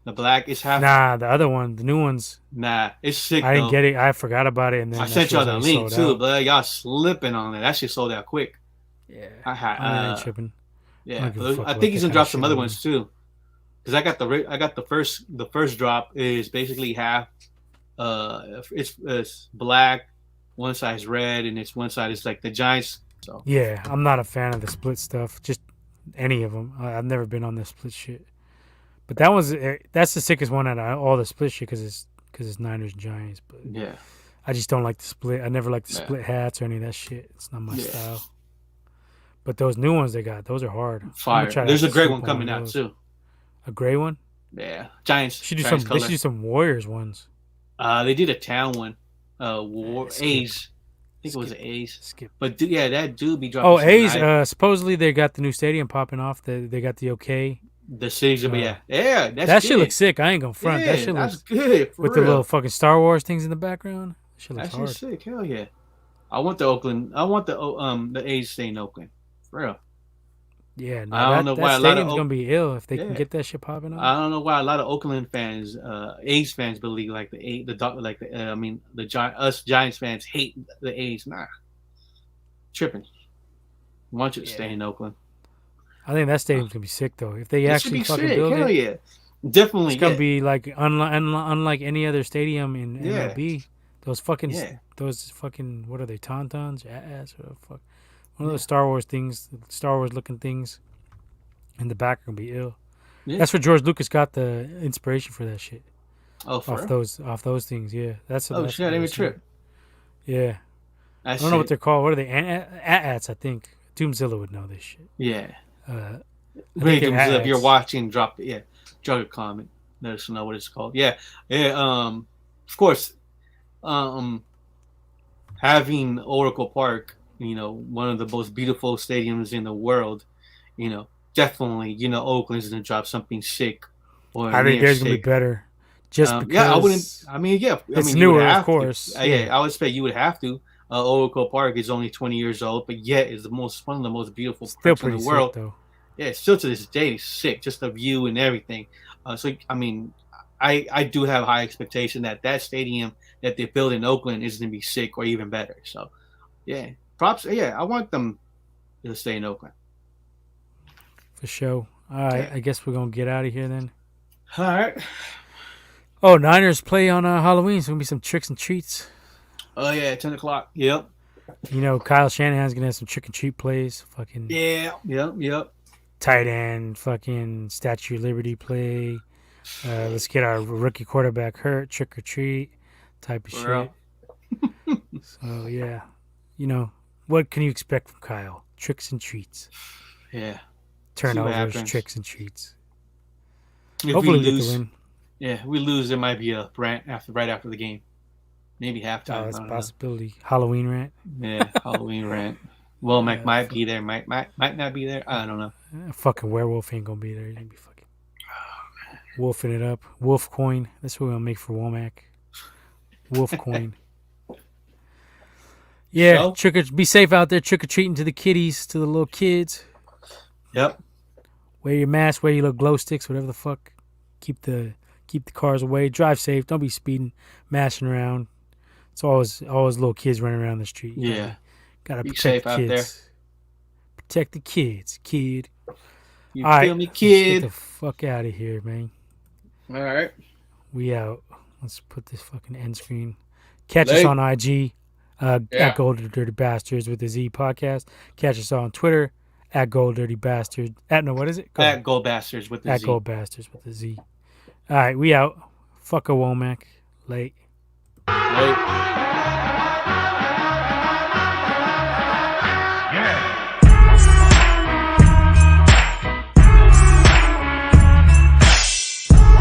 The black is half. Nah, the other one, the new ones. Nah, it's sick. I didn't though. get it. I forgot about it, and then I that sent shit y'all was the already link sold too, out. but y'all slipping on it. That shit sold out quick. Yeah, I had. I ain't tripping. Yeah, don't give a fuck I about think he's that gonna kinda drop some shit other anymore. ones too. Because I got the first drop is basically half. It's black, one side's red, and it's one side is like the Giants. So Yeah, I'm not a fan of the split stuff. Just any of them. I've never been on the split shit. But that's the sickest one out of all the split shit because it's Niners and Giants. But yeah, I just don't like the split. I never liked the Yeah. split hats or any of that shit. It's not my Yeah. style. But those new ones they got, those are hard. I'm fire. gonna try to There's a have to gray swoop one on coming of out those. too. A gray one? Yeah, Giants. They should do Giants some. color. They should do some Warriors ones. They did a town one. Skip. A's. I think it was Skip. A's. Skip. But that dude be dropping. Oh, some A's. nice- Supposedly they got the new stadium popping off. They got the okay. the cities. Yeah. That's That shit good. looks sick. I ain't gonna front. Yeah, That shit that's looks good. For with real. the little fucking Star Wars things in the background. That shit looks That hard. shit's sick. Hell yeah. I want the Oakland. I want the A's to stay in Oakland. For real. Yeah, no, I don't know that why a lot of stadium's gonna be ill if they can Yeah. get that shit popping off. I don't know why a lot of Oakland fans, A's fans, believe like us Giants fans hate the A's. Nah, tripping. I want you to stay in Oakland. I think that stadium's gonna be sick though. If they It should actually be fucking sick. build Hell it, yeah, definitely. it's gonna be like unlike any other stadium in Yeah. MLB. Those fucking Yeah. what are they, tauntauns, ass, or fuck, one of those Star Wars things, Star Wars looking things in the back are gonna be ill. Yeah. That's where George Lucas got the inspiration for that shit. Oh, for real? Off those things. Yeah, that's Oh that's shit! I didn't even trip. Yeah, I don't know what they're called. What are they? AT-ATs, I think. Doomzilla would know this shit. Yeah. I Great, think they're if you're AT-ATs. watching, drop it. Yeah, drop a comment. Let us know what it's called. Yeah, yeah. Of course, um, having Oracle Park, one of the most beautiful stadiums in the world, definitely, Oakland's gonna drop something sick or I think near theirs gonna be sick. better, just Yeah, I wouldn't. because I mean, yeah, I it's mean, you would newer, of have to. course. Yeah, Yeah, I would expect you would have to. Oracle Park is only 20 years old, but yet is one of the most beautiful still parks in the pretty sick world. though. Yeah, still to this day, it's sick, just the view and everything. So I mean, I do have high expectation that stadium that they build in Oakland is going to be sick or even better. So yeah, props. Yeah, I want them to stay in Oakland. For sure. All right, Yeah. I guess we're gonna get out of here then. All right. Oh, Niners play on Halloween. So gonna be some tricks and treats. Oh yeah, 10 o'clock. Yep. Kyle Shanahan's gonna have some trick and treat plays. Fucking Yeah. Yep. Yep. tight end, fucking Statue of Liberty play. Let's get our rookie quarterback hurt. Trick or treat type of For shit. So yeah, what can you expect from Kyle? Tricks and treats, Yeah. See what turnovers, happens. tricks and treats. If Hopefully we get the win. if we lose, there might be a rant right after the game. Maybe Oh, halftime. that's I a don't know. possibility. Halloween rant. Yeah, Halloween rant. Womack might Fuck. be there, might not be there. I don't know. Fucking werewolf ain't gonna be there. He's gonna be fucking wolfing it up. Wolf coin. That's what we're gonna make for Womack. Wolf coin. Yeah, So, be safe out there. Trick or treating to the kiddies, to the little kids. yep. Wear your mask. Wear your little glow sticks. Whatever the fuck. Keep the cars away. Drive safe. Don't be speeding, mashing around. It's always little kids running around the street. Yeah. Gotta Be protect safe the out kids. there. Protect the kids, kid. You All feel right, me, let's get kid? the fuck out of here, man. All right. We out. Let's put this fucking end screen. Catch us Late. on IG Yeah. at Gold Dirty Bastards with the Z podcast. Catch us on Twitter at Gold Dirty Bastard. What is it? At Gold Bastards with the At Z. Gold Bastards with the Z. All right, we out. Fuck a Womack. Late. Late.